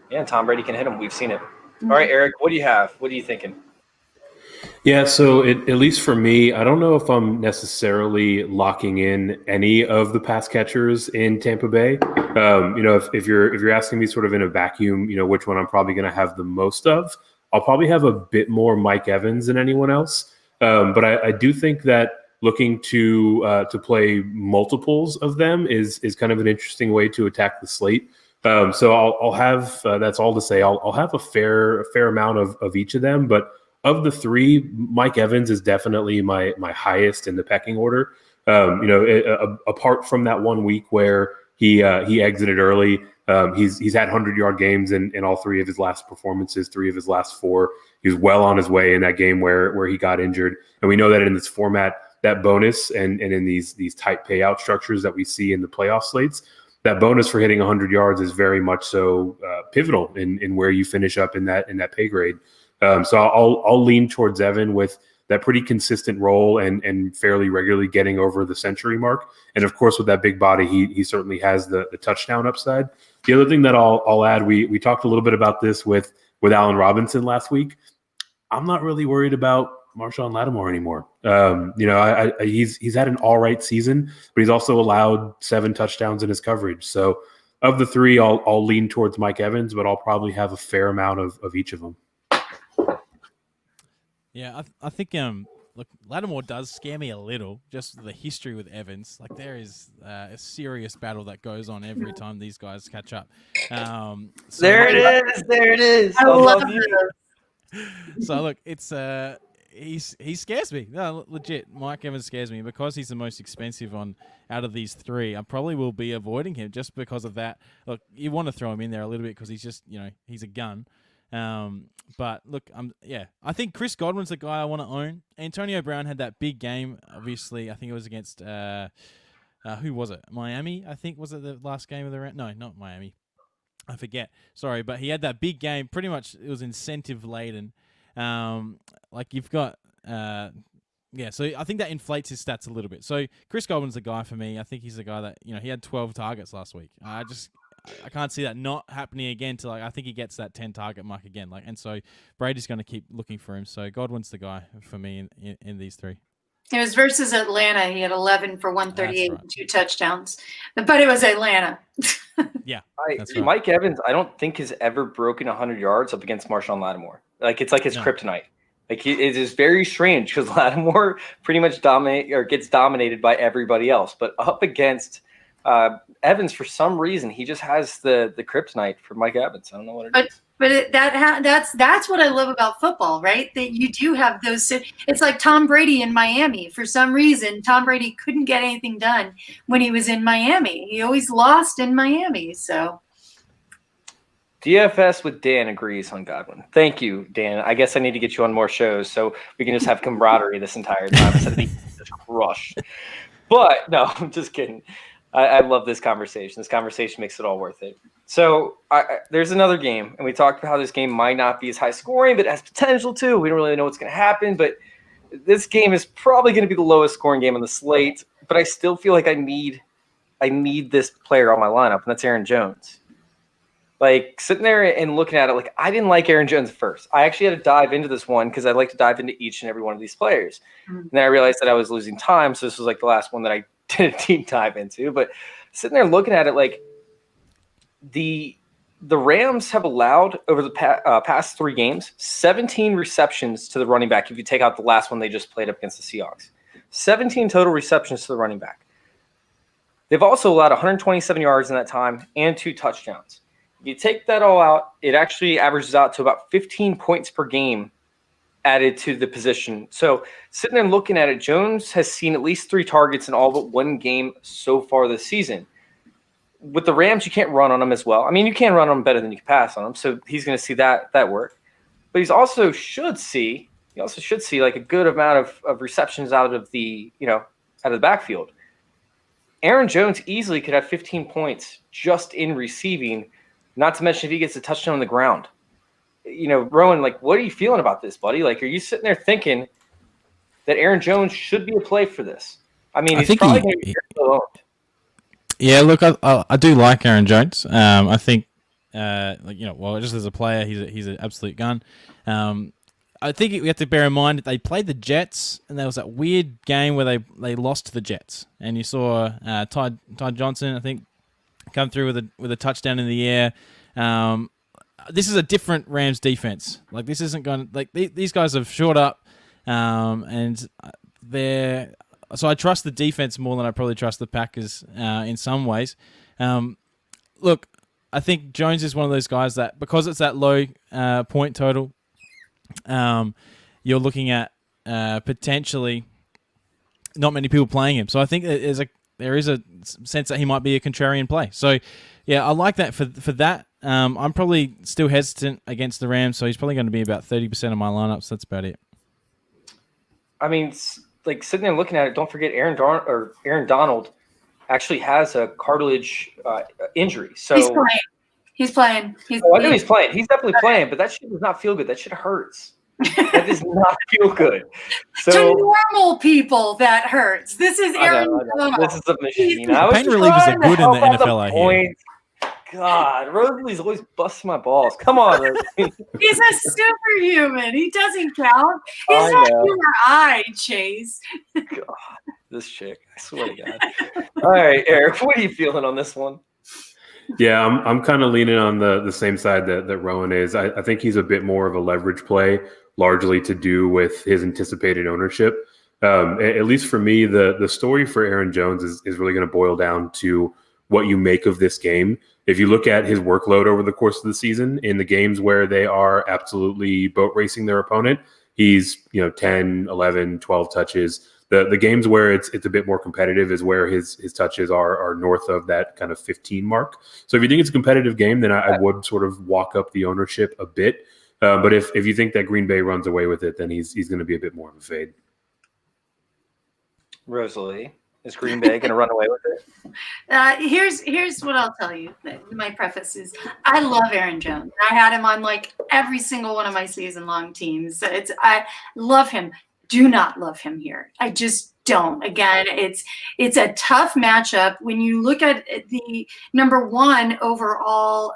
Yeah, and Tom Brady can hit him. We've seen it. All right, Eric, what do you have? What are you thinking? Yeah, so at least for me, I don't know if I'm necessarily locking in any of the pass catchers in Tampa Bay. If you're asking me sort of in a vacuum, which one I'm probably going to have the most of, I'll probably have a bit more Mike Evans than anyone else. But I do think that looking to play multiples of them is kind of an interesting way to attack the slate. So I'll have that's all to say. I'll have a fair amount of each of them, but of the three, Mike Evans is definitely my highest in the pecking order. Apart from that 1 week where he exited early, he's had 100-yard games in all three of his last performances, 3 of his last 4. He was well on his way in that game where he got injured, and we know that in this format, that bonus and in these tight payout structures that we see in the playoff slates, that bonus for hitting 100 yards is very much so pivotal in where you finish up in that pay grade. So I'll lean towards Evan with that pretty consistent role and fairly regularly getting over the century mark. And of course, with that big body, he certainly has the touchdown upside. The other thing that I'll add, we talked a little bit about this with Allen Robinson last week. I'm not really worried about Marshawn Lattimore anymore. He's had an all right season, but he's also allowed 7 touchdowns in his coverage. So of the 3, I'll lean towards Mike Evans, but I'll probably have a fair amount of each of them. Yeah, I think look, Lattimore does scare me a little, just the history with Evans. Like, there is a serious battle that goes on every time these guys catch up. There it is. I love it. So look, it's he scares me. No, legit, Mike Evans scares me because he's the most expensive out of these 3. I probably will be avoiding him just because of that. Look, you want to throw him in there a little bit because he's just, he's a gun. But look, I think Chris Godwin's the guy I want to own. Antonio Brown had that big game. Obviously, I think it was against who was it? Miami, I think. Was it the last game of the round? No, not Miami. I forget. Sorry, but he had that big game. Pretty much, it was incentive laden. Like you've got, so I think that inflates his stats a little bit. So Chris Godwin's the guy for me. I think he's the guy that, he had 12 targets last week. I can't see that not happening again till I think he gets that 10 target mark again. And so Brady's going to keep looking for him. So Godwin's the guy for me in these 3. It was versus Atlanta. He had 11 for 138 and 2 touchdowns, but it was Atlanta. Yeah, that's right. Mike Evans, I don't think has ever broken 100 yards up against Marshawn Lattimore. It's like his kryptonite. It is very strange because Lattimore pretty much gets dominated by everybody else, but up against Evans, for some reason, he just has the kryptonite for Mike Evans. I don't know what it is. But that's what I love about football, right? That you do have those. It's like Tom Brady in Miami. For some reason, Tom Brady couldn't get anything done when he was in Miami. He always lost in Miami. So DFS with Dan agrees on Godwin. Thank you, Dan. I guess I need to get you on more shows so we can just have camaraderie this entire time instead of being just crushed. But no, I'm just kidding. I love this conversation. This conversation makes it all worth it. So there's another game, and we talked about how this game might not be as high scoring, but it has potential to. We don't really know what's going to happen, but this game is probably going to be the lowest scoring game on the slate. But I still feel like I need this player on my lineup, and that's Aaron Jones. Like, sitting there and looking at it, like, I didn't like Aaron Jones first. I actually had to dive into this one because I like to dive into each and every one of these players. Mm-hmm. And then I realized that I was losing time, so this was like the last one that I did a deep dive into. But sitting there looking at it, like, the Rams have allowed over the past 3 games 17 receptions to the running back if you take out the last one they just played up against the Seahawks. 17 total receptions to the running back. They've also allowed 127 yards in that time and 2 touchdowns. If you take that all out, it actually averages out to about 15 points per game added to the position. So sitting there and looking at it, Jones has seen at least 3 targets in all but 1 game so far this season. With the Rams, you can't run on them as well. I mean, you can run on them better than you can pass on them, so he's going to see that work. But he also should see like a good amount of receptions out of the backfield. Aaron Jones easily could have 15 points just in receiving, not to mention if he gets a touchdown on the ground. Rowan, like, what are you feeling about this, buddy? Like, are you sitting there thinking that Aaron Jones should be a play for this? I mean, he's probably going to be owned. Yeah, look, I do like Aaron Jones. I think, just as a player, he's an absolute gun. I think we have to bear in mind that they played the Jets, and there was that weird game where they lost to the Jets, and you saw Ty Johnson, I think, come through with a touchdown in the air. This is a different Rams defense. Like, this isn't going to, like, these guys have shored up, and they're. So I trust the defense more than I probably trust the Packers in some ways. Look, I think Jones is one of those guys that, because it's that low point total, you're looking at potentially not many people playing him. So I think there is a sense that he might be a contrarian play. So, yeah, I like that for that. I'm probably still hesitant against the Rams, so he's probably going to be about 30% of my lineups. That's about it. I mean, like, sitting there looking at it, don't forget Aaron Donald actually has a cartilage injury. So He's playing. I know he's playing. He's definitely playing, but that shit does not feel good. That shit hurts. That does not feel good. So to normal people, that hurts. This is Aaron Donald. This is a machine. Pain relievers are good in the NFL, I hear. God, Rosalie's always busting my balls. Come on, Rosalie. He's a superhuman. He doesn't count. He's not you or I, Chase. God, this chick. I swear to God. All right, Eric, what are you feeling on this one? Yeah, I'm kind of leaning on the same side that Rowan is. I think he's a bit more of a leverage play, largely to do with his anticipated ownership. At least for me, the story for Aaron Jones is really going to boil down to what you make of this game. If you look at his workload over the course of the season, in the games where they are absolutely boat racing their opponent, he's 10, 11, 12 touches. The games where it's a bit more competitive is where his touches are north of that kind of 15 mark. So if you think it's a competitive game, then I would sort of walk up the ownership a bit. But if you think that Green Bay runs away with it, then he's going to be a bit more of a fade. Rosalie, is Green Bay going to run away with it? Here's what I'll tell you. My preface is I love Aaron Jones. I had him on like every single one of my season-long teams. I love him. Do not love him here. I just don't. Again, it's a tough matchup when you look at the number 1 overall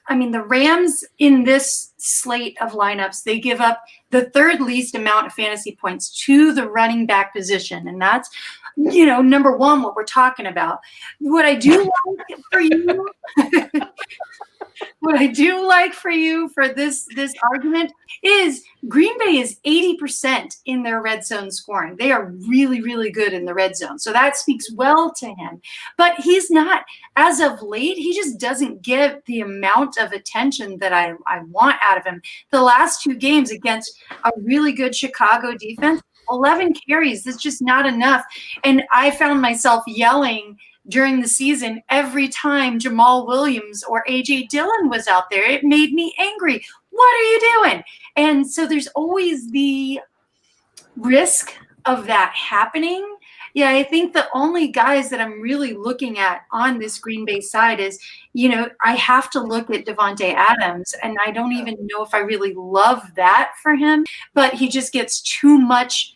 the Rams in this slate of lineups, they give up the 3rd least amount of fantasy points to the running back position. And that's, number 1, what we're talking about. What I do like for you, What I do like for you for this argument is Green Bay is 80% in their red zone scoring. They are really, really good in the red zone. So that speaks well to him. But he's not, as of late, he just doesn't get the amount of attention that I want out of him. The last 2 games against a really good Chicago defense, 11 carries, that's just not enough. And I found myself yelling during the season every time Jamal Williams or A.J. Dillon was out there. It made me angry. What are you doing? And so there's always the risk of that happening. Yeah, I think the only guys that I'm really looking at on this Green Bay side is, I have to look at Davante Adams, and I don't even know if I really love that for him, but he just gets too much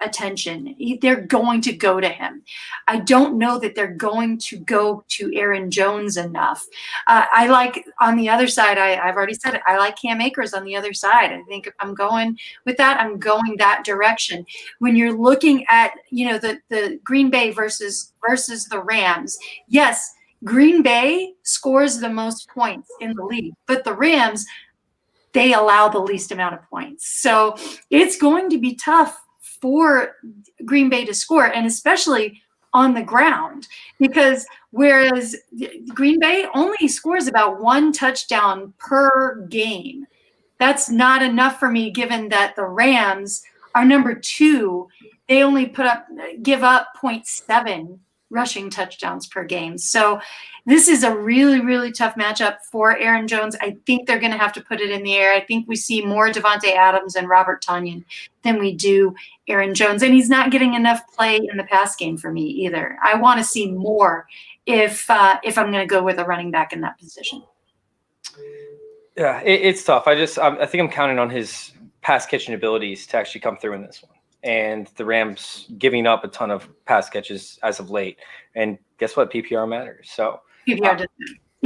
attention. They're going to go to him. I don't know that they're going to go to Aaron Jones enough. I like on the other side, I've already said it, I like Cam Akers on the other side. I think if I'm going with that, I'm going that direction. When you're looking at, the Green Bay versus the Rams, yes, Green Bay scores the most points in the league, but the Rams, they allow the least amount of points. So it's going to be tough for Green Bay to score, and especially on the ground, because whereas Green Bay only scores about 1 touchdown per game, that's not enough for me, given that the Rams are number 2. They only give up 0.7 rushing touchdowns per game. So this is a really, really tough matchup for Aaron Jones. I think they're going to have to put it in the air. I think we see more Davante Adams and Robert Tonyan than we do Aaron Jones. And he's not getting enough play in the pass game for me either. I want to see more if I'm going to go with a running back in that position. Yeah, it's tough. I think I'm counting on his pass catching abilities to actually come through in this one. And the Rams giving up a ton of pass catches as of late. And guess what? PPR matters. So PPR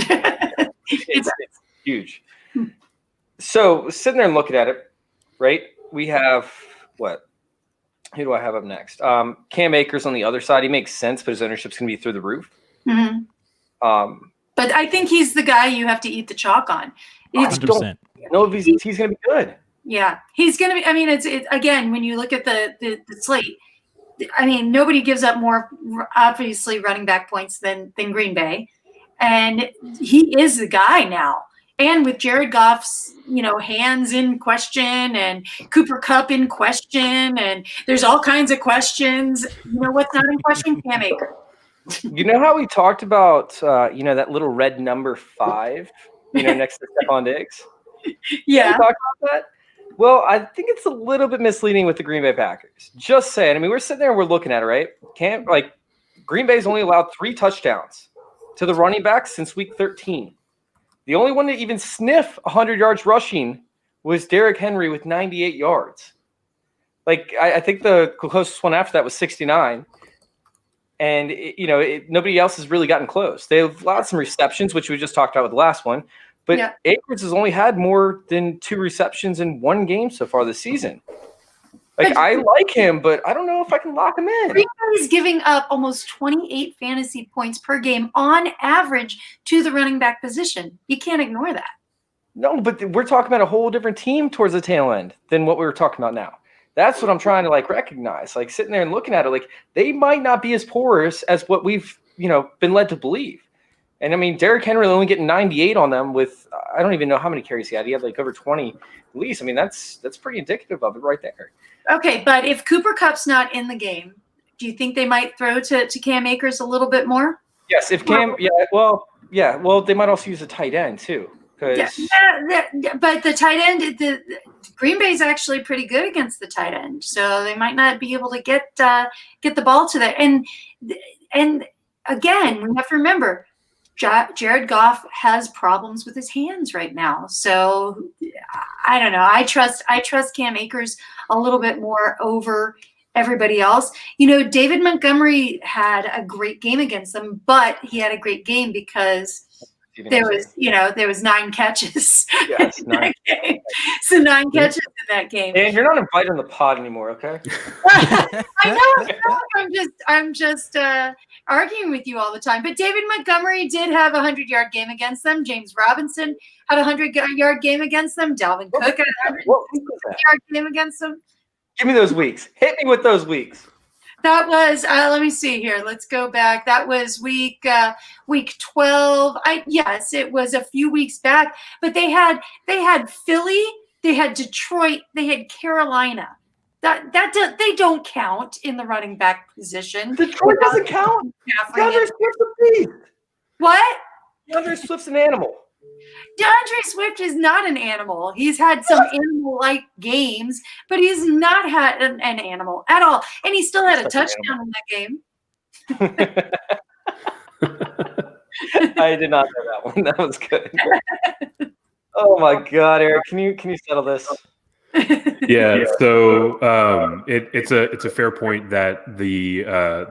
doesn't. it's huge. So sitting there and looking at it, right? We have what? Who do I have up next? Cam Akers on the other side. He makes sense, but his ownership's going to be through the roof. Mm-hmm. But I think he's the guy you have to eat the chalk on. 100%. No, if he's going to be good. Yeah, he's going to be. I mean, it's again, when you look at the slate, I mean, nobody gives up more, obviously, running back points than Green Bay. And he is the guy now. And with Jared Goff's, hands in question and Cooper Kupp in question, and there's all kinds of questions. What's not in question? Cam Akers. You know how we talked about, that little red number 5, next to Stephon Diggs? Yeah. Can we talk about that? Well, I think it's a little bit misleading with the Green Bay Packers. Just saying. I mean, we're sitting there and we're looking at it, right? Green Bay's only allowed 3 touchdowns to the running backs since week 13. The only one to even sniff 100 yards rushing was Derrick Henry with 98 yards. I think the closest one after that was 69. And, nobody else has really gotten close. They've allowed some receptions, which we just talked about with the last one. But yeah. Akers has only had more than 2 receptions in 1 game so far this season. I like him, but I don't know if I can lock him in. Green Bay is giving up almost 28 fantasy points per game on average to the running back position. You can't ignore that. No, but we're talking about a whole different team towards the tail end than what we were talking about now. That's what I'm trying to recognize. Sitting there and looking at it, they might not be as porous as what we've been led to believe. And I mean, Derrick Henry only getting 98 on them with I don't even know how many carries he had. He had over 20 at least. I mean, that's pretty indicative of it right there. Okay, but if Cooper Kupp's not in the game, do you think they might throw to Cam Akers a little bit more? Yes, if Cam, well, they might also use a tight end too. But the tight end, the Green Bay's actually pretty good against the tight end, so they might not be able to get the ball to that. And again, we have to remember, Jared Goff has problems with his hands right now. So I don't know. I trust Cam Akers a little bit more over everybody else. David Montgomery had a great game against them, but he had a great game because there was 9 catches. Yes, 9. So 9 catches in that game. And you're not invited on the pod anymore, okay? I know. I'm just arguing with you all the time. But David Montgomery did have a 100-yard game against them. James Robinson had a 100-yard game against them. Dalvin Cook had a 100-yard game against them. Give me those weeks. Hit me with those weeks. That was let me see here. Let's go back. That was week 12. Yes, it was a few weeks back. But they had Philly, they had Detroit, they had Carolina. They don't count in the running back position. Detroit doesn't count. DeAndre Swift's a beast. What? DeAndre Swift's an animal. DeAndre Swift is not an animal. He's had some animal-like games, but he's not had an animal at all. And he still had a touchdown in that game. I did not know that one. That was good. Oh my God, Eric, can you settle this? Yeah, so it's a fair point that the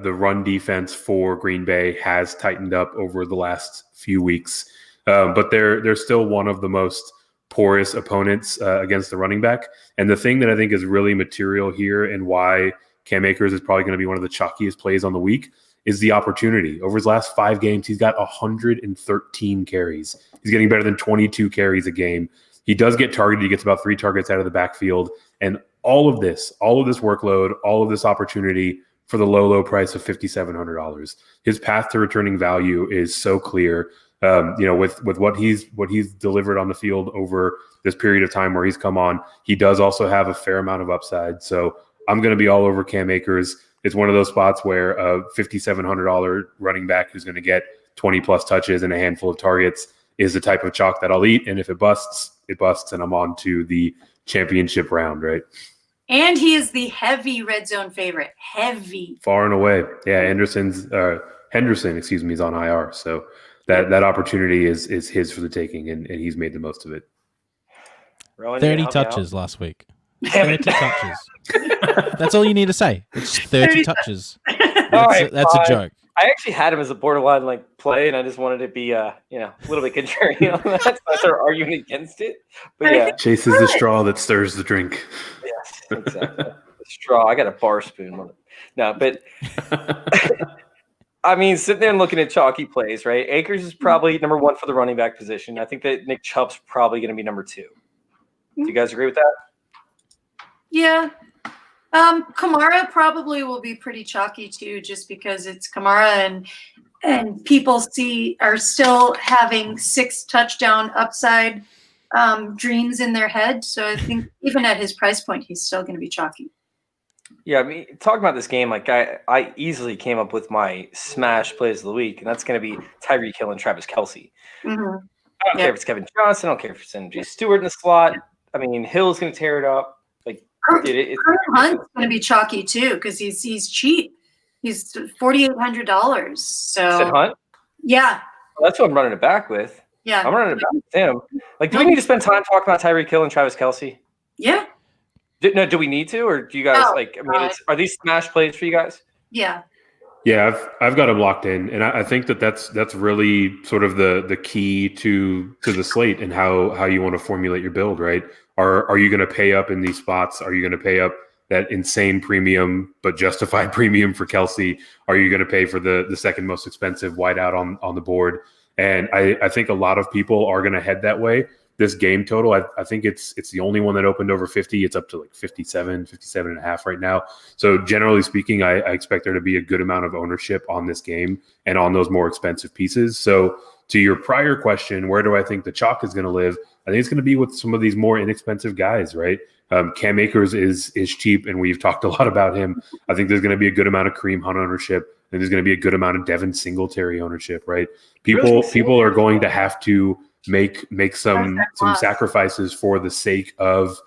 run defense for Green Bay has tightened up over the last few weeks. But they're still one of the most porous opponents against the running back. And the thing that I think is really material here and why Cam Akers is probably going to be one of the chalkiest plays on the week is the opportunity. Over his last 5 games, he's got 113 carries. He's getting better than 22 carries a game. He does get targeted. He gets about 3 targets out of the backfield. And all of this workload, all of this opportunity for the low price of $5,700. His path to returning value is so clear. With what he's delivered on the field over this period of time where he's come on, he does also have a fair amount of upside. So I'm going to be all over Cam Akers. It's one of those spots where a $5,700 running back who's going to get 20 plus touches and a handful of targets is the type of chalk that I'll eat. And if it busts, and I'm on to the championship round, right? And he is the heavy red zone favorite. Heavy. Far and away. Yeah, Henderson, is on IR. So that opportunity is his for the taking, and he's made the most of it. Rowan, 30 touches last week. 30 touches. That's all you need to say. It's 30 touches. That's a joke. I actually had him as a borderline play, and I just wanted to be a little bit contrarian on that. So I started arguing against it. But yeah, Chase is the straw that stirs the drink. Yes, exactly. The straw. I got a bar spoon. No, but I mean, sitting there and looking at chalky plays, right? Akers is probably number 1 for the running back position. I think that Nick Chubb's probably going to be number 2. Do you guys agree with that? Yeah. Kamara probably will be pretty chalky too, just because it's Kamara and people are still having 6 touchdown upside dreams in their head. So I think even at his price point, he's still going to be chalky. Yeah, I mean, talking about this game, I easily came up with my smash plays of the week, and that's going to be Tyreek Hill and Travis Kelce. Mm-hmm. I don't care if it's Kevin Johnson. I don't care if it's Jay Stewart in the slot. I mean, Hill's going to tear it up. Kareem Hunt's going to be chalky too because he's cheap. He's $4,800. So Said Hunt? Yeah. Well, that's what I'm running it back with. Yeah. I'm running it back with him. Do we need to spend time talking about Tyreek Hill and Travis Kelce? Yeah. Do we need to, or do you guys are these smash plays for you guys? Yeah. Yeah, I've got him locked in, and I think that's really sort of the key to the slate and how you want to formulate your build, right? Are you going to pay up in these spots? Are you going to pay up that insane premium but justified premium for Kelce? Are you going to pay for the second most expensive wideout on the board? And I think a lot of people are going to head that way. This game total, I think it's the only one that opened over 50. It's up to 57 and a half right now. So generally speaking, I expect there to be a good amount of ownership on this game and on those more expensive pieces. So to your prior question, where do I think the chalk is going to live? I think it's going to be with some of these more inexpensive guys, right? Cam Akers is cheap, and we've talked a lot about him. I think there's going to be a good amount of Kareem Hunt ownership, and there's going to be a good amount of Devin Singletary ownership, right? People are going to have to make some sacrifices for the sake of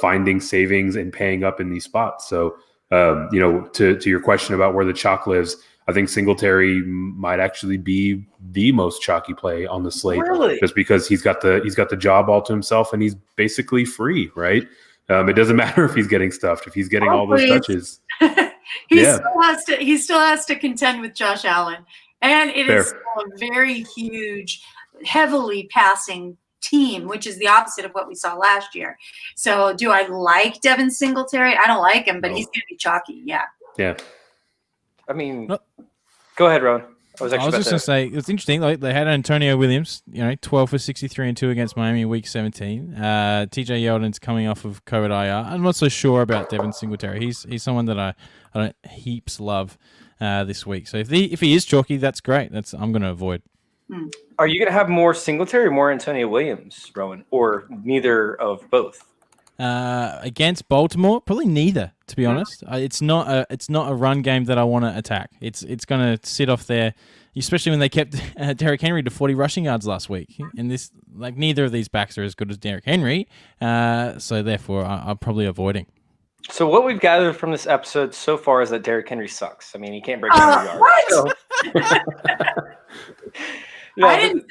finding savings and paying up in these spots. So to your question about where the chalk lives, I think Singletary might actually be the most chalky play on the slate, just because he's got the job all to himself and he's basically free, right? It doesn't matter if he's getting stuffed, if he's getting all those touches. He still has to contend with Josh Allen, and it is a very huge, heavily passing team, which is the opposite of what we saw last year. So do I like Devin Singletary? I don't like him, but he's going to be chalky. Yeah. Yeah. I mean, go ahead, Rowan. I was just going to say, it's interesting. Like, they had Antonio Williams, 12 for 63 and 2 against Miami in week 17. TJ Yeldon's coming off of COVID IR. I'm not so sure about Devin Singletary. He's someone that I don't heaps love this week. So if he is chalky, that's great. I'm going to avoid. Are you going to have more Singletary or more Antonio Williams, Rowan, or neither of both? Against Baltimore, probably neither. To be honest, it's not a run game that I want to attack. It's going to sit off there, especially when they kept Derrick Henry to 40 rushing yards last week. And neither of these backs are as good as Derrick Henry, so therefore I'm probably avoiding. So what we've gathered from this episode so far is that Derrick Henry sucks. I mean, he can't break 100 yards. What? So. I didn't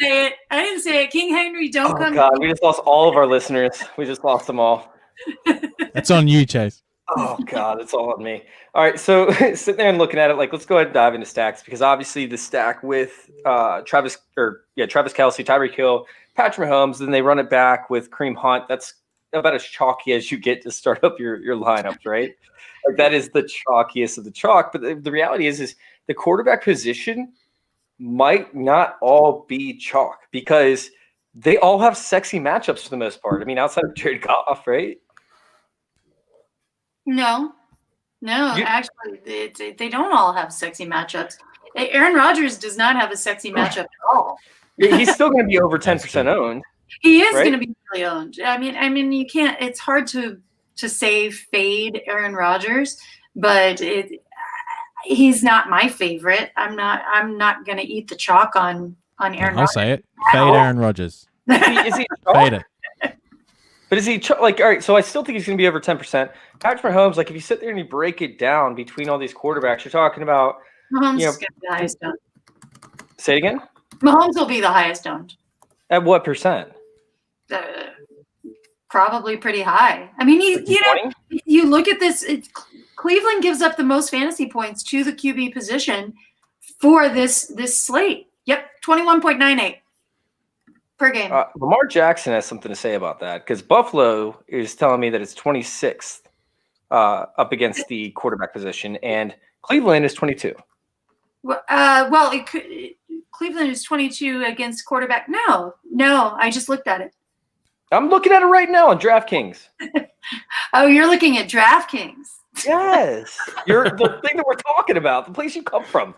say it. King Henry, don't come. Oh God, we just lost all of our listeners. We just lost them all. That's on you, Chase. Oh God, it's all on me. All right, so sitting there and looking at it, let's go ahead and dive into stacks, because obviously the stack with Travis Kelce, Tyreek Hill, Patrick Mahomes, then they run it back with Kareem Hunt. That's about as chalky as you get to start up your lineups, right? Like, that is the chalkiest of the chalk. But the reality is the quarterback position might not all be chalk, because they all have sexy matchups for the most part. I mean, outside of Jared Goff, right? No, actually, they don't all have sexy matchups. Aaron Rodgers does not have a sexy matchup at all. He's still going to be over 10% owned. He is right? going to be really owned. I mean, you can't. It's hard to say fade Aaron Rodgers, but he's not my favorite. I'm not going to eat the chalk on Aaron. I'll say it. Fade Aaron Rodgers. Is he Fade it. But is he all right? So I still think he's going to be over 10%. Patrick Mahomes, if you sit there and you break it down between all these quarterbacks, you're talking about Mahomes is going to be the highest owned. Say it again. Mahomes will be the highest owned. At what percent? Probably pretty high. I mean, you look at this. Cleveland gives up the most fantasy points to the QB position for this slate. Yep, 21.98 per game. Lamar Jackson has something to say about that, because Buffalo is telling me that it's 26th up against the quarterback position, and Cleveland is 22. Cleveland is 22 against quarterback. No, I just looked at it. I'm looking at it right now on DraftKings. Oh, you're looking at DraftKings. Yes, you're the thing that we're talking about, the place you come from.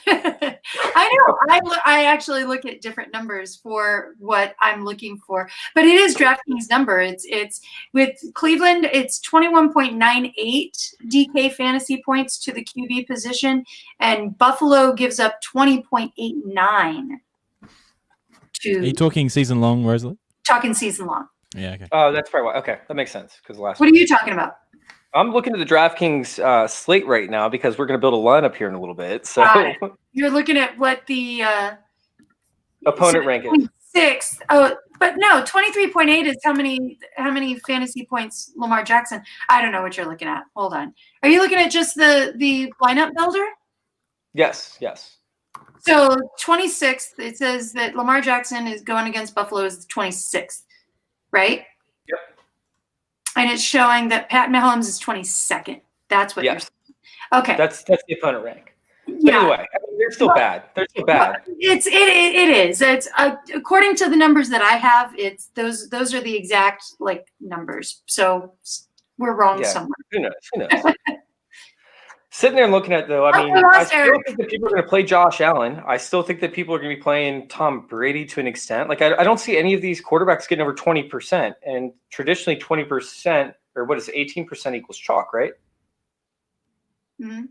I know. I actually look at different numbers for what I'm looking for, but it is DraftKings number. It's with Cleveland. It's 21.98 DK fantasy points to the QB position, and Buffalo gives up 20.89. Are you talking season long, Rosalie? Talking season long. Yeah. Okay. Oh, that's probably why. Okay, that makes sense. Because what are you talking about? I'm looking at the DraftKings slate right now, because we're going to build a lineup here in a little bit. So you're looking at what the opponent rank is. 6. Oh, but no, 23.8 is how many fantasy points Lamar Jackson. I don't know what you're looking at. Hold on. Are you looking at just the lineup builder? Yes. So 26th, it says that Lamar Jackson is going against Buffalo as the 26th, right? Yep. And it's showing that Pat Mahomes is 22nd. That's what you're saying. Okay. That's the opponent rank. Yeah. Anyway, they're still bad. It is. It's according to the numbers that I have. It's those are the exact numbers. So we're wrong somewhere. Who knows? Sitting there and looking at it, though, I mean, I still think that people are going to play Josh Allen. I still think that people are going to be playing Tom Brady to an extent. I don't see any of these quarterbacks getting over 20%. And traditionally 20%, or what is it, 18% equals chalk, right? Mm-hmm.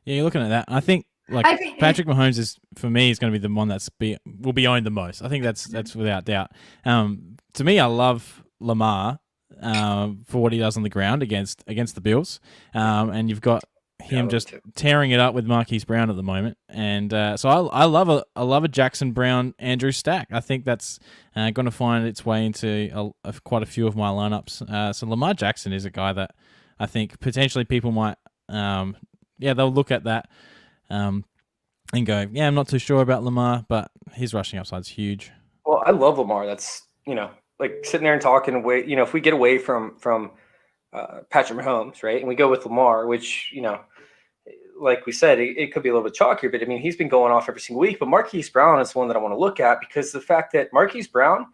Yeah, you're looking at that. I think Patrick Mahomes is, for me, is going to be the one will be owned the most. I think that's without doubt. To me, I love Lamar. For what he does on the ground against the Bills, and you've got him just tearing it up with Marquise Brown at the moment, and so I love a Jackson Brown Andrew stack. I think that's going to find its way into quite a few of my lineups. So Lamar Jackson is a guy that I think potentially people might they'll look at that and go, I'm not too sure about Lamar, but his rushing upside's huge. Well, I love Lamar. That's, like sitting there and talking away, if we get away from Patrick Mahomes, right, and we go with Lamar, which, like we said, it could be a little bit chalkier, but I mean, he's been going off every single week. But Marquise Brown is one that I want to look at, because the fact that Marquise Brown,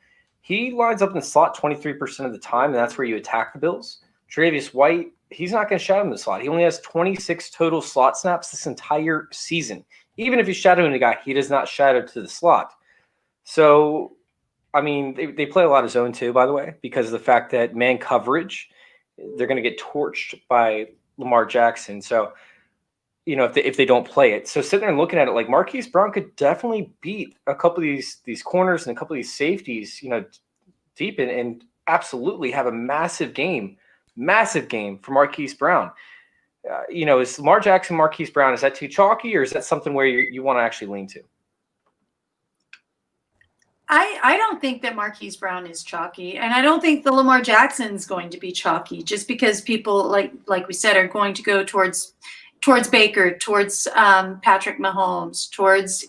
he lines up in the slot 23% of the time, and that's where you attack the Bills. Tre'Davious White, he's not going to shadow in the slot. He only has 26 total slot snaps this entire season. Even if he's shadowing a guy, he does not shadow to the slot. So, I mean, they play a lot of zone too, by the way, because of the fact that man coverage, they're going to get torched by Lamar Jackson. So, if they don't play it. So sitting there and looking at it, like Marquise Brown could definitely beat a couple of these corners and a couple of these safeties, deep and absolutely have a massive game for Marquise Brown. Is Lamar Jackson, Marquise Brown, is that too chalky, or is that something where you want to actually lean to? I don't think that Marquise Brown is chalky, and I don't think the Lamar Jackson's going to be chalky, just because people, like we said, are going to go towards Baker, towards Patrick Mahomes, towards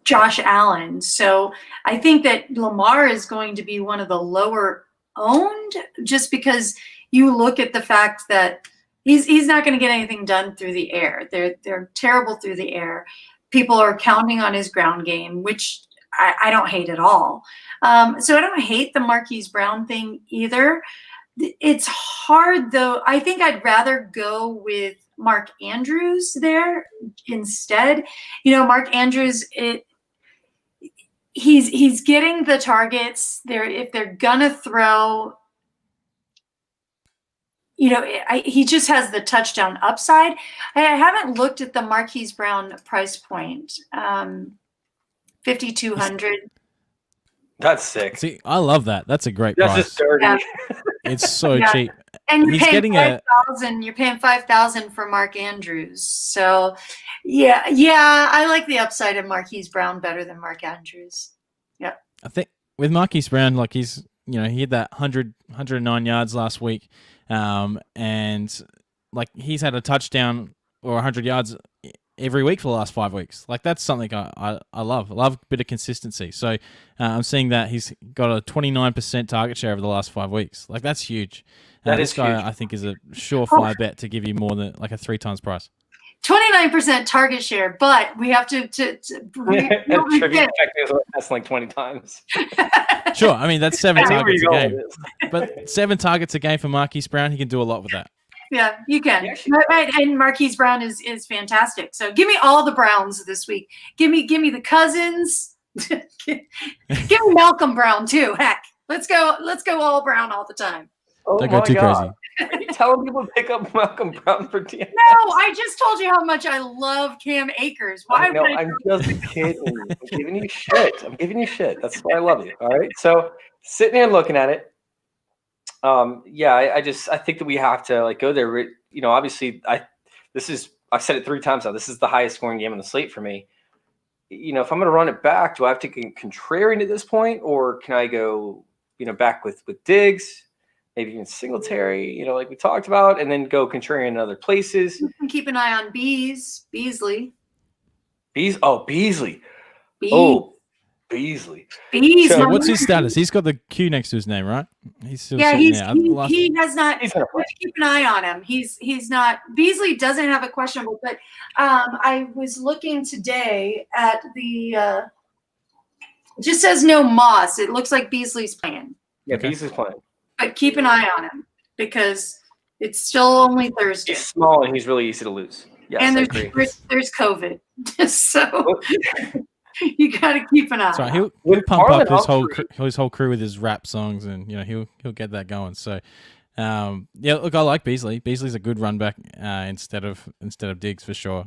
Josh Allen. So I think that Lamar is going to be one of the lower owned, just because you look at the fact that he's not going to get anything done through the air. They're terrible through the air. People are counting on his ground game, which I don't hate at all. So I don't hate the Marquise Brown thing either. It's hard, though. I think I'd rather go with Mark Andrews there instead. Mark Andrews, he's getting the targets there. If they're gonna throw, he just has the touchdown upside. I haven't looked at the Marquise Brown price point, 5,200. That's sick. See, I love that. That's a great That's price. just dirty. Yeah. It's so cheap. And you're He's paying getting 5,000. You're paying 5,000 for Mark Andrews. So, yeah, I like the upside of Marquise Brown better than Mark Andrews. Yeah, I think with Marquise Brown, like he had that 109 yards last week, and like he's had a touchdown or 100 yards every week for the last 5 weeks. Like that's something I love. I love a bit of consistency. So I'm seeing that he's got a 29% target share over the last 5 weeks. Like that's huge. This guy, huge. I think, is a surefire bet to give you more than like a 3 times price. 29% target share, but we have to that's like 20 times. Sure, I mean that's 7 targets a game, but 7 targets a game for Marquise Brown, he can do a lot with that. Yeah, you can. And Marquise Brown is fantastic. So give me all the Browns this week. Give me the Cousins. Give me Malcolm Brown too. Heck, let's go all Brown all the time. Oh, don't go too crazy. Are you telling people to pick up Malcolm Brown for DFS? No, I just told you how much I love Cam Akers. Why? No, I'm just kidding. I'm giving you shit. That's why I love you. All right. So sitting here and looking at it, I think that we have to like go there. Obviously, I've said it 3 times now. This is the highest scoring game on the slate for me. If I'm going to run it back, do I have to go contrarian at this point, or can I go, back with Diggs? Maybe even Singletary, like we talked about, and then go contrarian in other places. You can keep an eye on Beasley. Beasley. So what's his status? He's got the Q next to his name, right? He's still he has not. He's gonna play. Keep an eye on him. He's not. Beasley doesn't have a questionable, but I was looking today at the. It just says no Moss. It looks like Beasley's playing. Yeah, okay. Beasley's playing. But keep an eye on him because it's still only Thursday. He's small and he's really easy to lose. Yes, and there's COVID, so you got to keep an eye. Sorry, he'll pump up his whole crew with his rap songs, and he'll get that going. So, look, I like Beasley. Beasley's a good run back instead of Diggs for sure.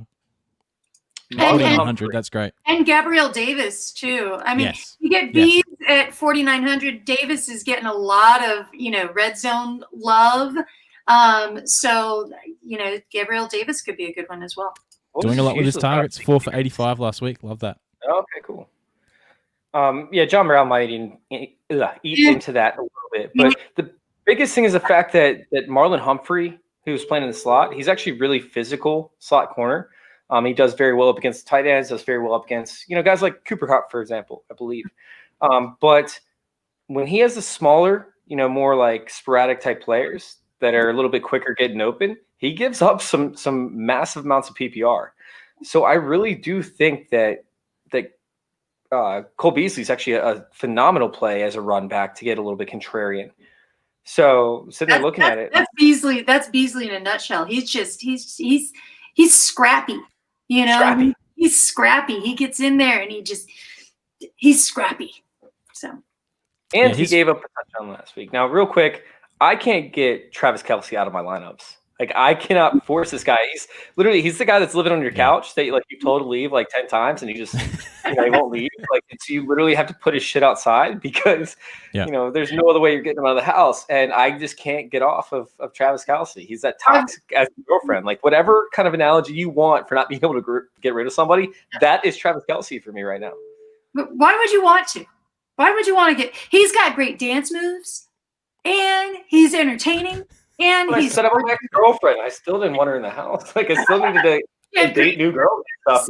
4,900, that's great. And Gabrielle Davis too. I mean, yes. You get Bees at 4,900. Davis is getting a lot of red zone love. So Gabrielle Davis could be a good one as well. Doing a lot with his targets. 4 for 85 last week. Love that. Okay, cool. John Brown might eat into that a little bit, but the biggest thing is the fact that Marlon Humphrey, who's playing in the slot, he's actually really physical slot corner. He does very well up against tight ends, does very well up against, guys like Cooper Kupp, for example, I believe. But when he has the smaller, more like sporadic type players that are a little bit quicker getting open, he gives up some massive amounts of PPR. So I really do think that Cole Beasley is actually a phenomenal play as a run back to get a little bit contrarian. So sitting there looking at it, that's Beasley. That's Beasley in a nutshell. He's scrappy. Scrappy. He's scrappy. He gets in there and he's scrappy. So. And he gave up a touchdown last week. Now, real quick, I can't get Travis Kelce out of my lineups. Like, I cannot force this guy. He's the guy that's living on your couch that you told to leave like 10 times, and he just he won't leave. Like, so you literally have to put his shit outside because there's no other way you're getting him out of the house. And I just can't get off of Travis Kelce. He's that toxic as a girlfriend. Like, whatever kind of analogy you want for not being able to get rid of somebody, that is Travis Kelce for me right now. But why would you want to? Why would you want to he's got great dance moves, and he's entertaining, and I said I'm my ex-girlfriend. I still didn't want her in the house. Like, I still needed to date new girls and stuff,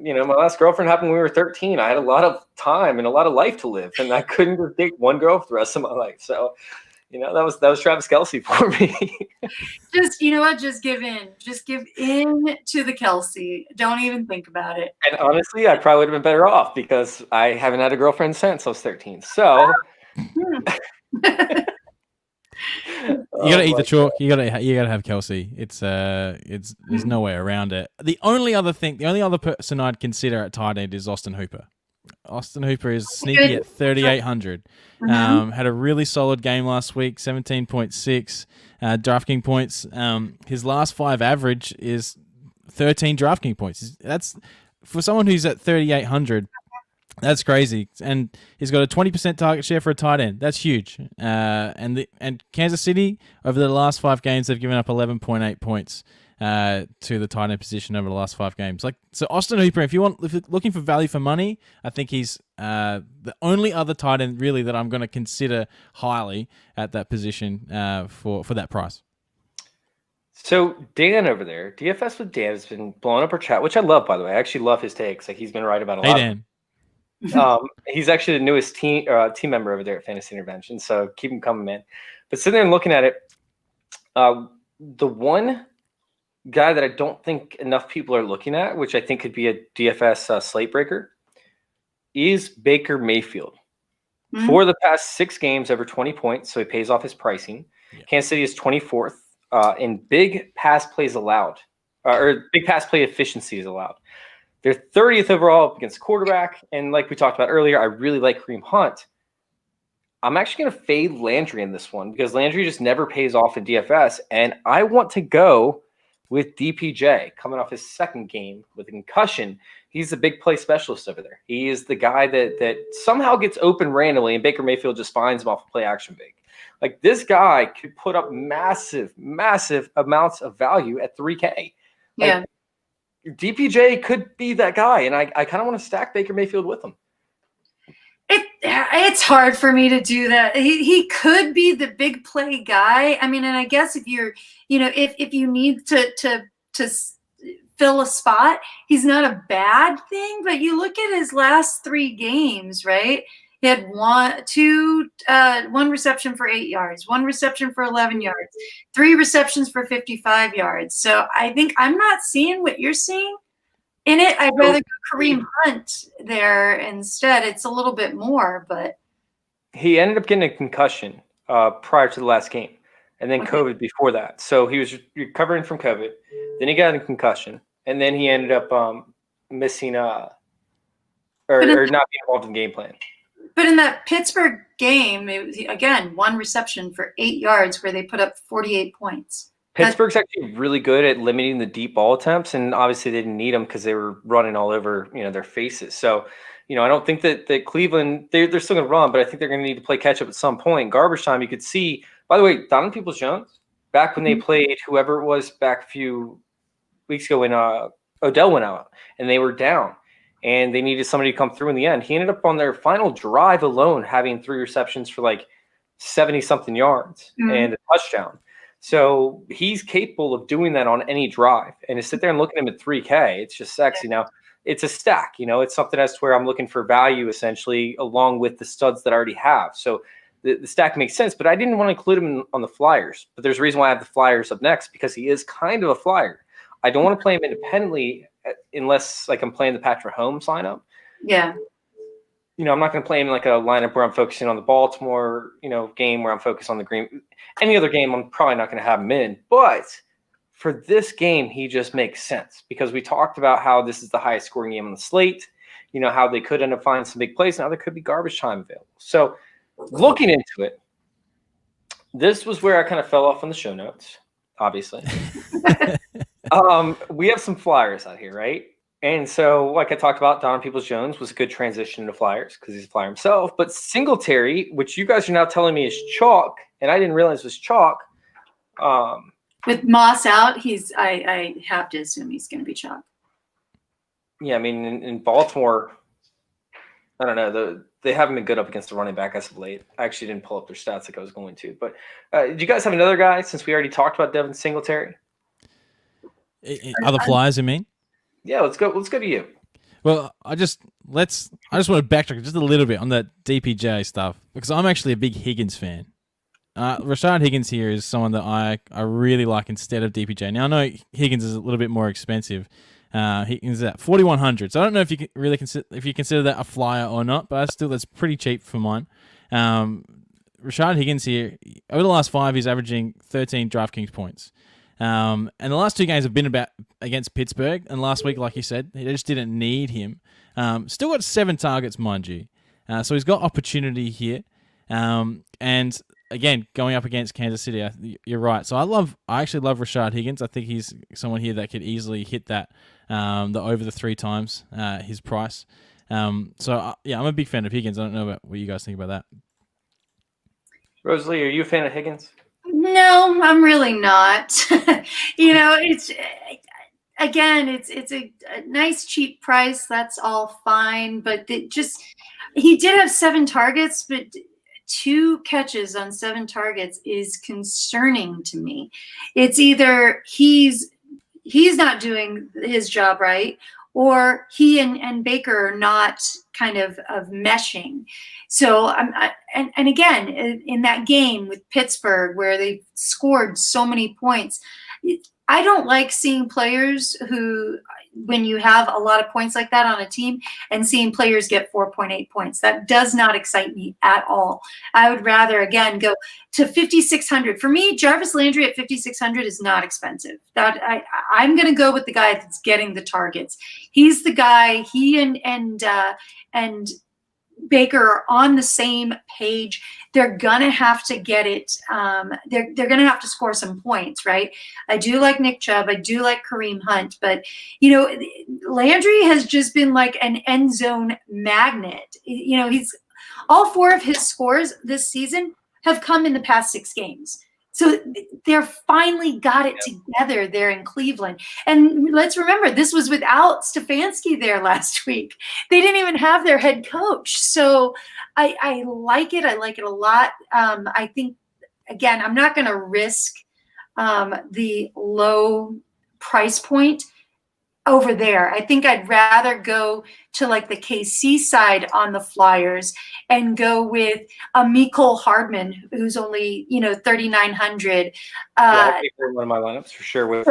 my last girlfriend happened when we were 13. I had a lot of time and a lot of life to live, and I couldn't just date one girl for the rest of my life. So, that was Travis Kelce for me. Just give in. Just give in to the Kelce. Don't even think about it. And honestly, I probably would have been better off because I haven't had a girlfriend since I was 13. So you gotta eat the chalk. You gotta have Kelce. It's there's no way around it. The only other person I'd consider at tight end is Austin Hooper. Austin Hooper is sneaky at 3,800. Had a really solid game last week, 17.6 DraftKings points. His last 5 average is 13 DraftKings points. That's for someone who's at 3,800. That's crazy, and he's got a 20% target share for a tight end. That's huge. And Kansas City over the last 5 games, they've given up 11.8 points to the tight end position over the last 5 games. So Austin Hooper, if you're looking for value for money, I think he's the only other tight end really that I'm going to consider highly at that position for that price. So Dan over there, DFS with Dan has been blowing up our chat, which I love, by the way. I actually love his takes. Like, he's been right about a lot. Dan. He's actually the newest team member over there at Fantasy Intervention, so keep him coming, man. But sitting there and looking at it, the one guy that I don't think enough people are looking at, which I think could be a DFS slate breaker, is Baker Mayfield. Mm-hmm. For the past 6 games, over 20 points, so he pays off his pricing. Yeah. Kansas City is 24th in big pass plays allowed, or big pass play efficiency is allowed. They're 30th overall against quarterback, and like we talked about earlier, I really like Kareem Hunt. I'm actually going to fade Landry in this one because Landry just never pays off in DFS, and I want to go with DPJ coming off his 2nd game with a concussion. He's the big play specialist over there. He is the guy that somehow gets open randomly, and Baker Mayfield just finds him off a play action big. Like, this guy could put up massive, massive amounts of value at 3K. Yeah. DPJ could be that guy, and I kind of want to stack Baker Mayfield with him. It's hard for me to do that. He could be the big play guy. I mean, and I guess if you're, if you need to fill a spot, he's not a bad thing. But you look at his last 3 games, right? He had one reception for 8 yards, 1 reception for 11 yards, 3 receptions for 55 yards. So I think I'm not seeing what you're seeing in it. I'd rather go Kareem Hunt there instead. It's a little bit more, but he ended up getting a concussion prior to the last game, and then COVID before that. So he was recovering from COVID. Then he got a concussion, and then he ended up missing or not being involved in the game plan. But in that Pittsburgh game, it was, again, 1 reception for 8 yards where they put up 48 points. Pittsburgh's actually really good at limiting the deep ball attempts, and obviously they didn't need them because they were running all over their faces. So, I don't think that Cleveland, they're still going to run, but I think they're going to need to play catch up at some point. Garbage time, you could see, by the way, Donovan Peoples-Jones, back when they played whoever it was back a few weeks ago when Odell went out and they were down. And they needed somebody to come through in the end. He ended up on their final drive alone having 3 receptions for like 70-something yards and a touchdown. So he's capable of doing that on any drive. And to sit there and look at him at 3K, it's just sexy. Now, it's a stack, it's something as to where I'm looking for value essentially along with the studs that I already have. So the stack makes sense, but I didn't want to include him on the flyers. But there's a reason why I have the flyers up next, because he is kind of a flyer. I don't want to play him independently unless like I'm playing the Patrick Mahomes lineup. Yeah. I'm not going to play him in like a lineup where I'm focusing on the Baltimore, game where I'm focused on the green. Any other game, I'm probably not going to have him in. But for this game, he just makes sense because we talked about how this is the highest scoring game on the slate, how they could end up finding some big plays. Now there could be garbage time available. So looking into it, this was where I kind of fell off on the show notes, obviously. We have some flyers out here, right? And so, like I talked about, Donovan Peoples-Jones was a good transition into flyers because he's a flyer himself. But Singletary, which you guys are now telling me is chalk, and I didn't realize was chalk. With Moss out, I have to assume he's going to be chalk. Yeah, I mean, in Baltimore, I don't know. They haven't been good up against the running back as of late. I actually didn't pull up their stats like I was going to. But did you guys have another guy since we already talked about Devin Singletary? Other flyers, you mean? Yeah, let's go to you. Well, I just want to backtrack just a little bit on that DPJ stuff because I'm actually a big Higgins fan. Rashad Higgins here is someone that I really like instead of DPJ. Now I know Higgins is a little bit more expensive. Higgins is at 4,100, so I don't know if you really consider that a flyer or not, but that's pretty cheap for mine. Rashad Higgins here over the last 5, he's averaging 13 DraftKings points. And the last 2 games have been about against Pittsburgh. And last week, like you said, they just didn't need him. Still got 7 targets, mind you. So he's got opportunity here. And again, going up against Kansas City, you're right. So I actually love Rashad Higgins. I think he's someone here that could easily hit that the over the 3 times his price. So I'm a big fan of Higgins. I don't know what you guys think about that. Rosalie, are you a fan of Higgins? No, I'm really not. It's a nice cheap price. That's all fine, but he did have 7 targets, but 2 catches on 7 targets is concerning to me. It's either he's not doing his job right, or he and Baker are not kind of meshing. So and again, in that game with Pittsburgh where they scored so many points, I don't like seeing players who, when you have a lot of points like that on a team, and seeing players get 4.8 points. That does not excite me at all. I would rather, again, go to 5,600. For me, Jarvis Landry at 5,600 is not expensive. I'm going to go with the guy that's getting the targets. He's the guy. He and Baker are on the same page. They're gonna have to get it. They're gonna have to score some points, right? I do like Nick Chubb. I do like Kareem Hunt, but Landry has just been like an end zone magnet. He's all 4 of his scores this season have come in the past 6 games. So they're finally got it together there in Cleveland. And let's remember, this was without Stefanski there last week. They didn't even have their head coach. So I like it. I like it a lot. I think, again, I'm not going to risk the low price point over there. I think I'd rather go to like the KC side on the Flyers and go with a Mecole Hardman, who's only 3,900. I'll take one of my lineups for sure.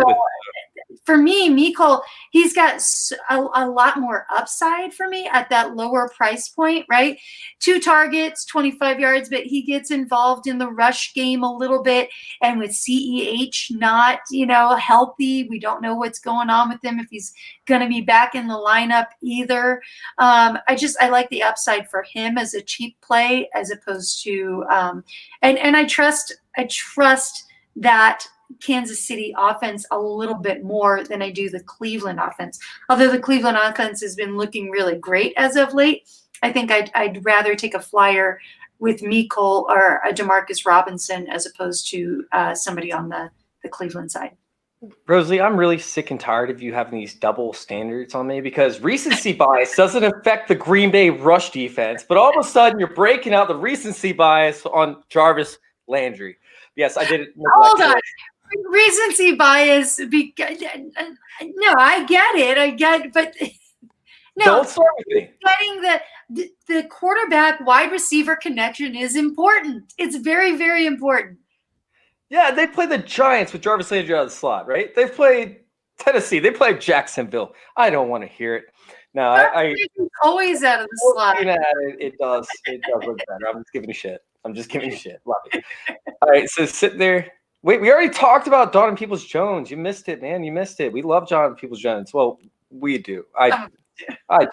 For me, Mecole, he's got a lot more upside for me at that lower price point, right? 2 targets, 25 yards, but he gets involved in the rush game a little bit. And with CEH not, healthy, we don't know what's going on with him, if he's going to be back in the lineup either. I like the upside for him as a cheap play as opposed to, and I trust that Kansas City offense a little bit more than I do the Cleveland offense. Although the Cleveland offense has been looking really great as of late, I think I'd rather take a flyer with Mecole or a Demarcus Robinson as opposed to somebody on the Cleveland side. Rosalie, I'm really sick and tired of you having these double standards on me because recency bias doesn't affect the Green Bay rush defense, but all of a sudden you're breaking out the recency bias on Jarvis Landry. Yes, I did. Hold on. Recency bias. No, I get it. But no, Don't start with me. getting the quarterback wide receiver connection is important. It's very, very important. Yeah, they play the Giants with Jarvis Landry out of the slot, right? They've played Tennessee. They played Jacksonville. I don't want to hear it. No, I always out of the slot. It does look better. I'm just giving you shit. Love it. All right, so sit there. Wait, we already talked about Donovan Peoples-Jones. You missed it, man. You missed it. We love Donovan Peoples-Jones. Well, we do. I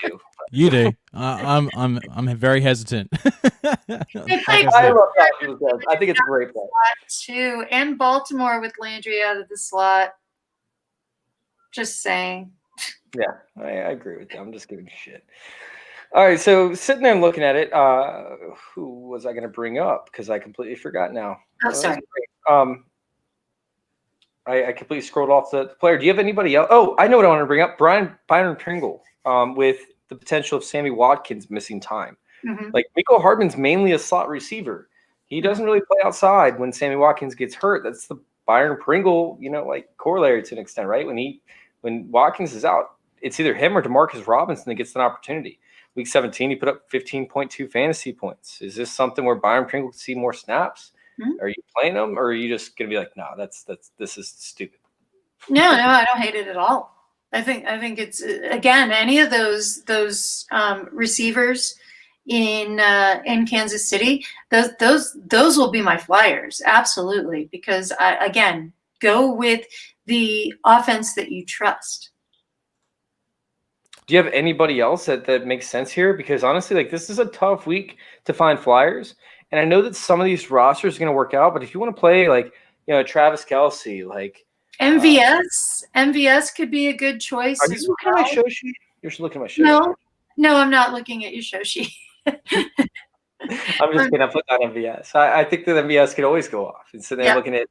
do. You do. I'm very hesitant. I love Donovan Peoples-Jones. I think it's a great play. Too, and Baltimore with Landry out of the slot. Just saying. Yeah, I agree with you. I'm just giving you shit. All right, so sitting there and looking at it, who was I going to bring up? Because I completely forgot now. Oh, sorry. I completely scrolled off the player. Do you have anybody else? Oh, I know what I want to bring up. Byron Pringle, with the potential of Sammy Watkins missing time. Mm-hmm. Like, Mecole Hardman's mainly a slot receiver. He doesn't really play outside when Sammy Watkins gets hurt. That's the Byron Pringle, corollary to an extent, right? When Watkins is out, it's either him or Demarcus Robinson that gets an opportunity. Week 17, he put up 15.2 fantasy points. Is this something where Byron Pringle could see more snaps? Mm-hmm. Are you playing him, or are you just going to be like, no, this is stupid? No, I don't hate it at all. I think it's, again, any of those receivers in Kansas City, those will be my flyers, absolutely, because again, go with the offense that you trust. Do you have anybody else that makes sense here? Because honestly, this is a tough week to find flyers. And I know that some of these rosters are going to work out, but if you want to play Travis Kelce, MVS could be a good choice. Are you looking at my show sheet? You're just looking at my show sheet. No, I'm not looking at your show sheet. I'm just going to put on MVS. I think that MVS could always go off. And so they're looking at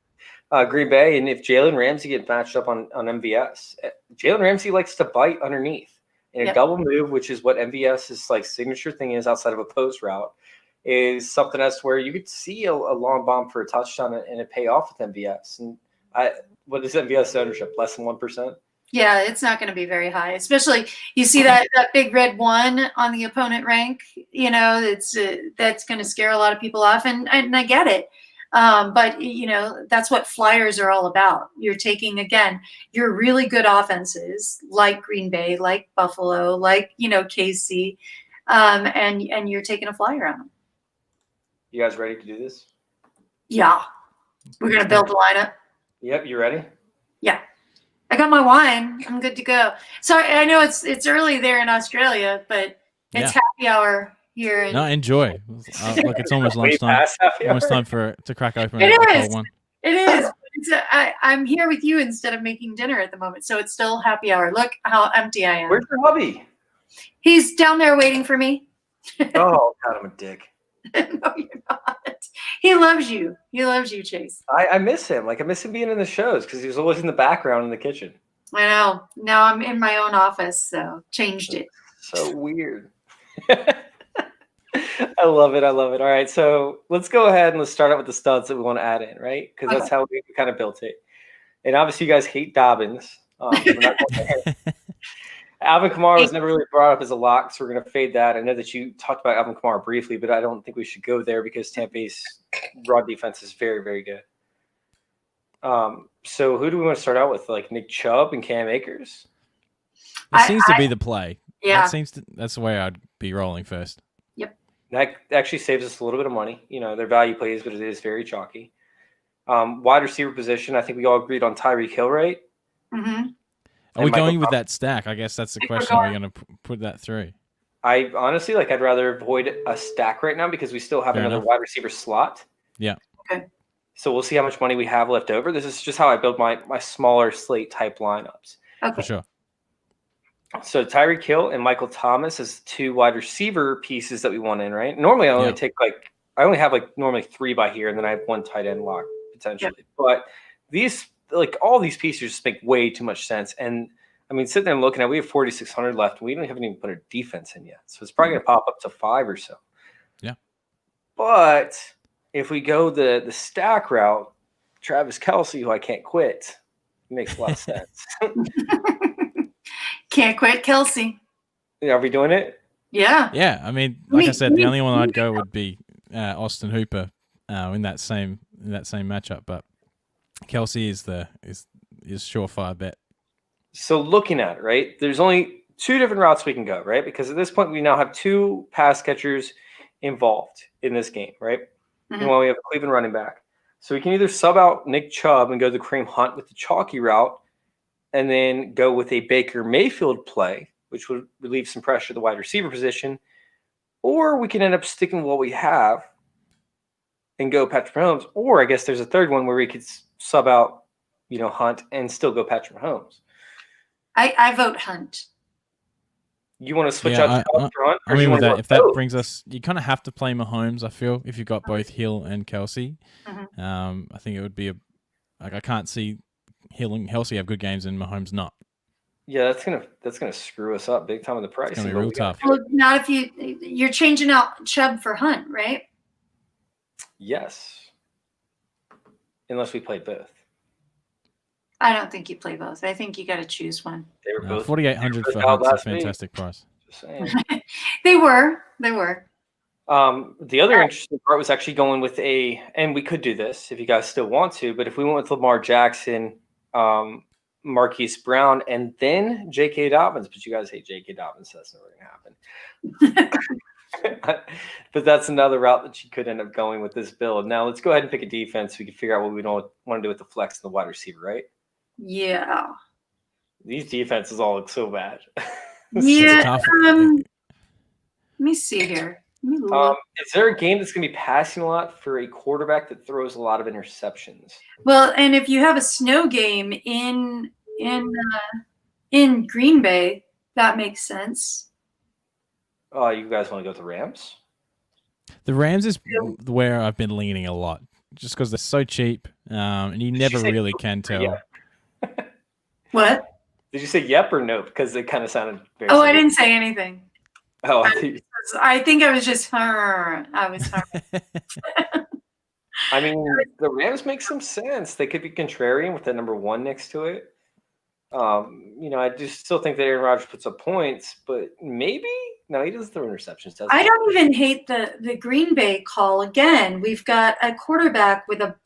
Green Bay, and if Jalen Ramsey gets matched up on MVS, Jalen Ramsey likes to bite underneath. And a double move, which is what MVS's signature thing is outside of a post route, is something else where you could see a long bomb for a touchdown and it pay off with MVS. And what is MVS ownership? Less than 1%? Yeah, it's not going to be very high, especially you see that big red 1 on the opponent rank. That's going to scare a lot of people off, and I get it. But that's what flyers are all about. You're taking, again, your really good offenses like Green Bay, like Buffalo, like KC, and you're taking a flyer on them. You guys ready to do this? Yeah, we're gonna build the lineup. Yep, you ready? Yeah, I got my wine. I'm good to go. Sorry, I know it's early there in Australia, but it's happy hour here. No, enjoy. Look, it's almost lunchtime. Almost time to crack open a cold one. It is. I'm here with you instead of making dinner at the moment, so it's still happy hour. Look how empty I am. Where's your hubby? He's down there waiting for me. Oh, God, I'm a dick. No, you're not. He loves you. He loves you, Chase. I miss him. I miss him being in the shows because he was always in the background in the kitchen. I know. Now I'm in my own office, so changed it. So weird. I love it. All right, so let's go ahead and let's start out with the studs that we want to add in, right? Because that's how we kind of built it. And obviously, you guys hate Dobbins. Alvin Kamara was never really brought up as a lock, so we're going to fade that. I know that you talked about Alvin Kamara briefly, but I don't think we should go there because Tampa Bay's raw defense is very, very good. So who do we want to start out with? Nick Chubb and Cam Akers? It seems to be the play. Yeah. That's the way I'd be rolling first. Yep. That actually saves us a little bit of money. Their value plays, but it is very chalky. Wide receiver position, I think we all agreed on Tyreek Hill, right? Mm-hmm. Are we going with that stack? I guess that's the question. Are we going to put that through? I honestly, I'd rather avoid a stack right now because we still have another wide receiver slot. Yeah. Okay. So we'll see how much money we have left over. This is just how I build my smaller slate type lineups. Okay. For sure. So Tyreek Hill and Michael Thomas as 2 wide receiver pieces that we want in, right? Normally I only take I only have normally 3 by here, and then I have 1 tight end lock potentially. Yep. But these all these pieces just make way too much sense. And I mean, sitting there and looking at, we have 4,600 left. And we haven't even put a defense in yet, so it's probably going to pop up to 5 or so. Yeah. But if we go the stack route, Travis Kelce, who I can't quit. It makes a lot of sense. Can't quit Kelsey. Are we doing it? Yeah. Yeah, I mean, like I said, the only one I'd go would be Austin Hooper in that same matchup. But Kelsey is surefire bet. So looking at it, right, there's only two different routes we can go, right? Because at this point, we now have two pass catchers involved in this game, right? And while we have a Cleveland running back. So we can either sub out Nick Chubb and go the Kareem Hunt with the chalky route and then go with a Baker Mayfield play, which would relieve some pressure at the wide receiver position. Or we can end up sticking with what we have and go Patrick Mahomes. Or I guess there's a third one where we could sub out, Hunt and still go Patrick Mahomes. I vote Hunt. You want to switch out Chubb for Hunt? I mean, with that, if that brings us, you kind of have to play Mahomes, I feel, if you've got both Hill and Kelsey. I think it would be I can't see Hill and Kelsey have good games and Mahomes not. Yeah, that's gonna screw us up big time in the price. It's gonna be real tough. Well, not if you're changing out Chubb for Hunt, right? Yes, unless we played both. I don't think you play both. I think you got to choose one. They were both 4,800 for Hunt's a fantastic price. Just saying. They were. The other interesting part was actually going with and we could do this if you guys still want to, but if we went with Lamar Jackson, Marquise Brown, and then J.K. Dobbins, but you guys hate J.K. Dobbins, so that's never going to happen. But that's another route that you could end up going with this build. Now let's go ahead and pick a defense so we can figure out what we don't want to do with the flex and the wide receiver, right? Yeah. These defenses all look so bad. Yeah. Let me see here. Let me look. Is there a game that's going to be passing a lot for a quarterback that throws a lot of interceptions? Well, and if you have a snow game in Green Bay, that makes sense. You guys want to go with the Rams? The Rams is where I've been leaning a lot, just because they're so cheap, and you never really can tell. Yeah. What? Did you say yep or no? Because it kind of sounded very. Oh, I didn't say anything. Oh, I think I was just I was. I mean, the Rams make some sense. They could be contrarian with that number 1 next to it. I just still think that Aaron Rodgers puts up points, but maybe no, he doesn't throw interceptions. Does he? I don't even hate the Green Bay call. Again, we've got a quarterback with a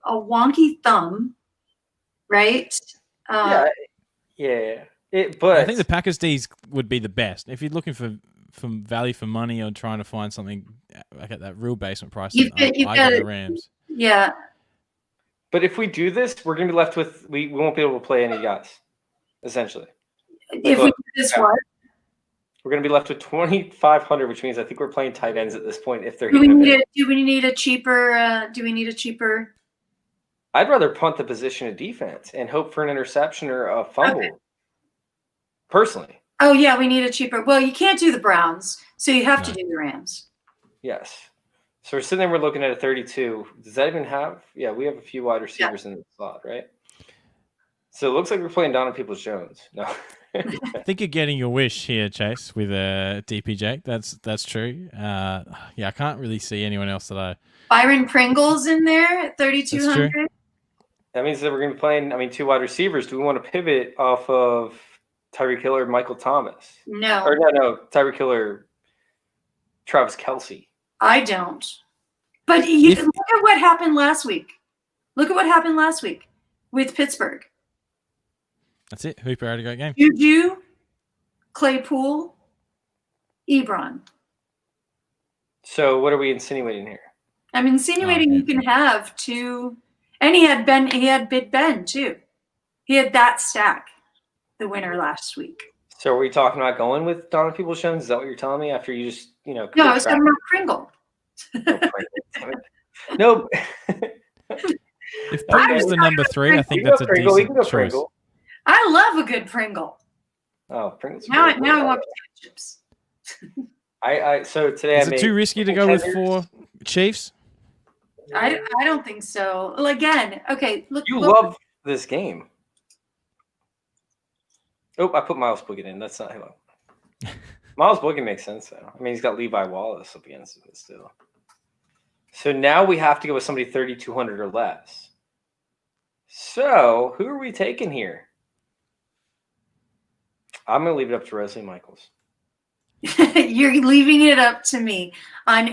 wonky thumb, right? Yeah. But I think the Packers D's would be the best if you're looking for value for money or trying to find something like at that real basement price. I got the Rams. Yeah. But if we do this, we're going to be left with we won't be able to play any guys, essentially. If we do this, what? We're going to be left with 2,500, which means I think we're playing tight ends at this point. If they're do we need a cheaper? I'd rather punt the position of defense and hope for an interception or a fumble. Okay. Personally. Oh yeah, we need a cheaper. Well, you can't do the Browns, so you have to do the Rams. Yes. So we're sitting there. We're looking at a 32. Does that even have? Yeah, we have a few wide receivers in the slot, right? So it looks like we're playing Donovan Peoples-Jones. No. I think you're getting your wish here, Chase, with DPJ. That's true. I can't really see anyone else that Byron Pringle's in there at 3,200. That means that we're going to be playing. 2 wide receivers. Do we want to pivot off of Tyreek Hill or Michael Thomas? No. Or no. Tyreek Hill or Travis Kelce. I don't. But look at what happened last week. Look at what happened last week with Pittsburgh. That's it. Hooper had a great game. Juju, Claypool, Ebron. So what are we insinuating here? I'm insinuating you can have 2, and he had Big Ben too. He had that stack, the winner last week. So are we talking about going with Donovan Peoples-Jones? Is that what you're telling me after you just, No, I was talking about Pringle. No. If Pringle's the number 3, I think that's a decent choice. I love a good Pringle. Oh, Pringle's now I want potato chips. So today is it too risky to go with 4 Chiefs? I don't think so. Well, again, okay. Look, love this game. Oh, I put Miles Boykin in. That's not him. Miles Boykin makes sense, though. He's got Levi Wallace up against him still. So now we have to go with somebody 3,200 or less. So, who are we taking here? I'm going to leave it up to Rosalie Michaels. You're leaving it up to me on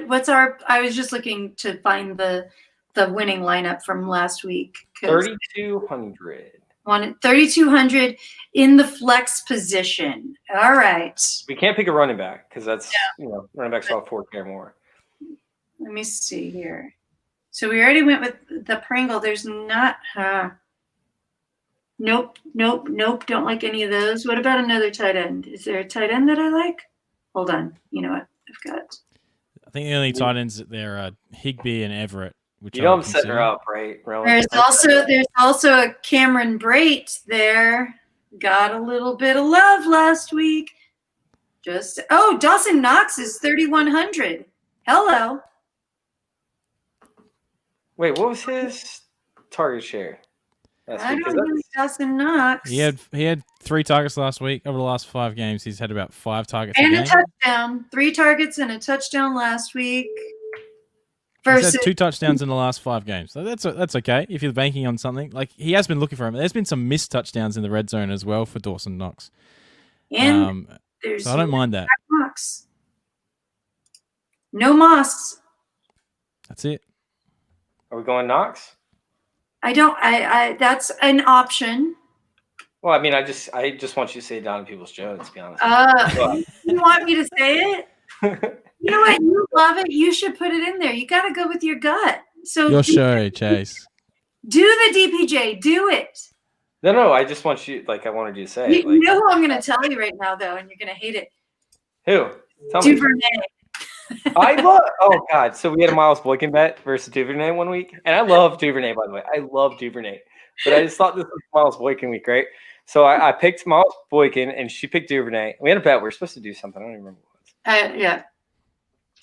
what's our. I was just looking to find the winning lineup from last week. 3,200. 3,200 in the flex position. All right. We can't pick a running back because that's running backs all 4K or more. Let me see here. So we already went with the Pringle. There's not. Nope. Don't like any of those. What about another tight end? Is there a tight end that I like? Hold on. You know what? I've got. I think the only tight ends there are Higbee and Everett. Which I'm setting her up, right? Rowan? There's also a Cameron Brate there. Got a little bit of love last week. Dawson Knox is 3,100. Hello. Wait, what was his target share? I don't know Dawson Knox. He had 3 targets last week. Over the last 5 games, he's had about 5 targets and a game. A touchdown. 3 targets and a touchdown last week. He's had 2 touchdowns in the last 5 games. So that's okay if you're banking on something. Like, he has been looking for him. There's been some missed touchdowns in the red zone as well for Dawson Knox. And so I don't mind that. Knox. No Moss. That's it. Are we going Knox? I that's an option. Well, I mean, I just want you to say Donovan Peoples-Jones, to be honest. You want me to say it? You know what? You love it. You should put it in there. You got to go with your gut. So Your show, Chase. Do the DPJ. Do it. No. I just want you. I wanted you to say. You know who I'm going to tell you right now, though, and you're going to hate it. Who? Tell me. Duvernay. I love. Oh God! So we had a Miles Boykin bet versus Duvernay one week, and I love Duvernay, by the way. I love Duvernay, but I just thought this was Miles Boykin week, right? So I picked Miles Boykin, and she picked Duvernay. We had a bet. We were supposed to do something. I don't even remember what it was. Yeah.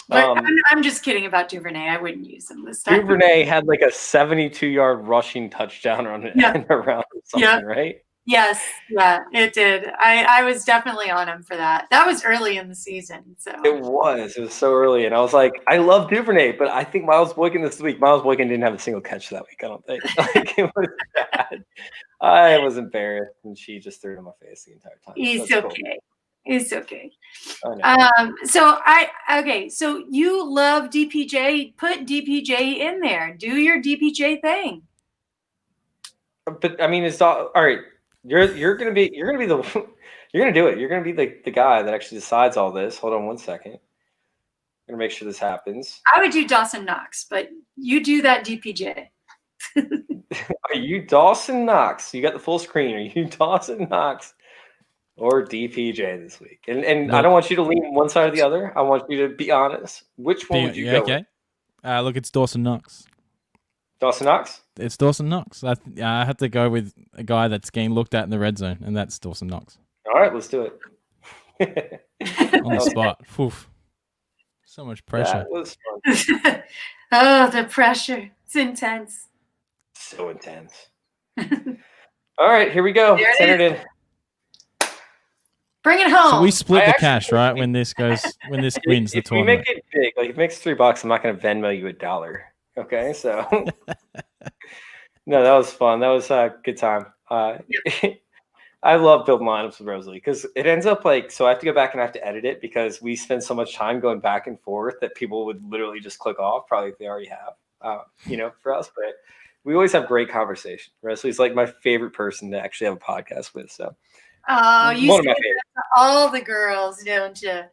But I'm just kidding about Duvernay. I wouldn't use him this time. Duvernay had a 72-yard rushing touchdown on an end around or something, right? Yes, yeah, it did. I was definitely on him for that. That was early in the season, so it was so early, and I was like, I love Duvernay, but I think Miles Boykin this week. Miles Boykin didn't have a single catch that week. I don't think. It was bad. I was embarrassed, and she just threw it in my face the entire time. He's okay. Cool. It's okay. So you love DPJ. Put DPJ in there. Do your DPJ thing. But I mean, it's all right. You're gonna do it. You're gonna be the guy that actually decides all this. Hold on one second. I'm gonna make sure this happens. I would do Dawson Knox, but you do that DPJ. Are you Dawson Knox? You got the full screen. Are you Dawson Knox or DPJ this week? And no. I don't want you to lean one side or the other. I want you to be honest. Which one would you go with? Look, it's Dawson Knox. Dawson Knox? It's Dawson Knox. I had to go with a guy that's getting looked at in the red zone, and that's Dawson Knox. All right, let's do it. On the spot. Oof. So much pressure. That was fun. Oh, the pressure. It's intense. So intense. All right, here we go. Centered in. Bring it home. So we split the cash, right? When this wins the tournament. We make it big, if it makes $3, I'm not going to Venmo you $1. Okay, so no, that was fun. That was a good time. I love building lineups with Rosalie because it ends up so I have to go back and I have to edit it because we spend so much time going back and forth that people would literally just click off, probably if they already have, for us. But we always have great conversation. Rosalie's my favorite person to actually have a podcast with. So, you say that to all the girls, don't you?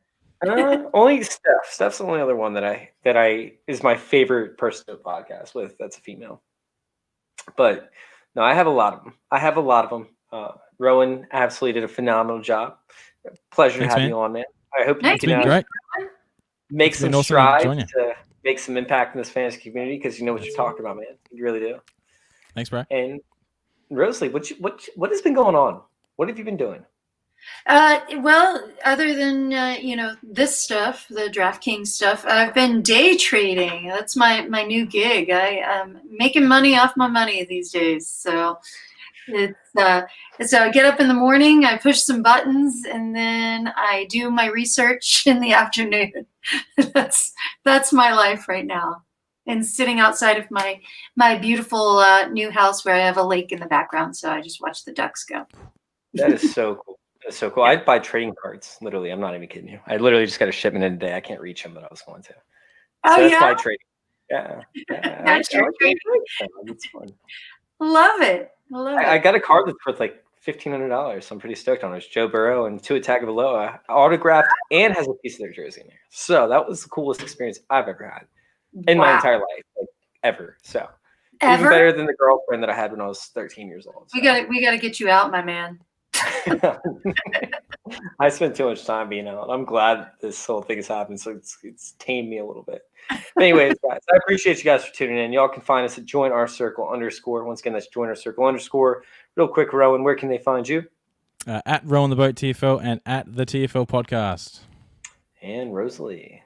Only Steph. Steph's the only other one that I is my favorite person to podcast with. That's a female. But no, I have a lot of them. Rowan absolutely did a phenomenal job. Pleasure to have you on, man. I hope you can make some strides to make some impact in this fantasy community because you know what you're talking about, man. You really do. Thanks, bro. And Rosalie, what has been going on? What have you been doing? Well, other than this stuff, the DraftKings stuff, I've been day trading. That's my new gig. I'm making money off my money these days. So so I get up in the morning, I push some buttons, and then I do my research in the afternoon. That's my life right now. and sitting outside of my beautiful new house where I have a lake in the background. So I just watch the ducks go. That is so cool. That's so cool. I'd buy trading cards. Literally, I'm not even kidding you. I literally just got a shipment in today. I can't reach them, but I was going to. Oh, So that's yeah? my trading. Yeah. That's your trading? It's fun. Love it. Love I it. got a card that's worth like $1,500. So I'm pretty stoked on it. It's Joe Burrow and Tua Tagovailoa autographed and has a piece of their jersey in there. So that was the coolest experience I've ever had in my entire life, like ever. So even Ever? better than the girlfriend that I had when I was 13 years old. So. We gotta get you out, my man. I spent too much time being out. I'm glad this whole thing has happened, so it's tamed me a little bit. But anyways, guys, I appreciate you guys for tuning in. Y'all can find us at joinourcircle_. Once again, that's joinourcircle_. Real quick, Rowan, where can they find you? At Rowan the Boat TFL and at the TFL podcast. And Rosalie.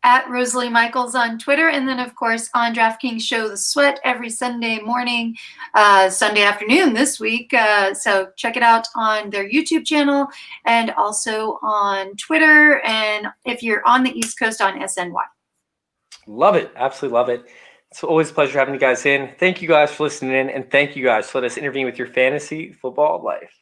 At Rosalie Michaels on Twitter, and then of course on DraftKings Show the Sweat every Sunday morning, Sunday afternoon this week. So check it out on their YouTube channel and also on Twitter. And if you're on the East Coast, on SNY. Love it. Absolutely love it. It's always a pleasure having you guys in. Thank you guys for listening in, and thank you guys for letting us intervene with your fantasy football life.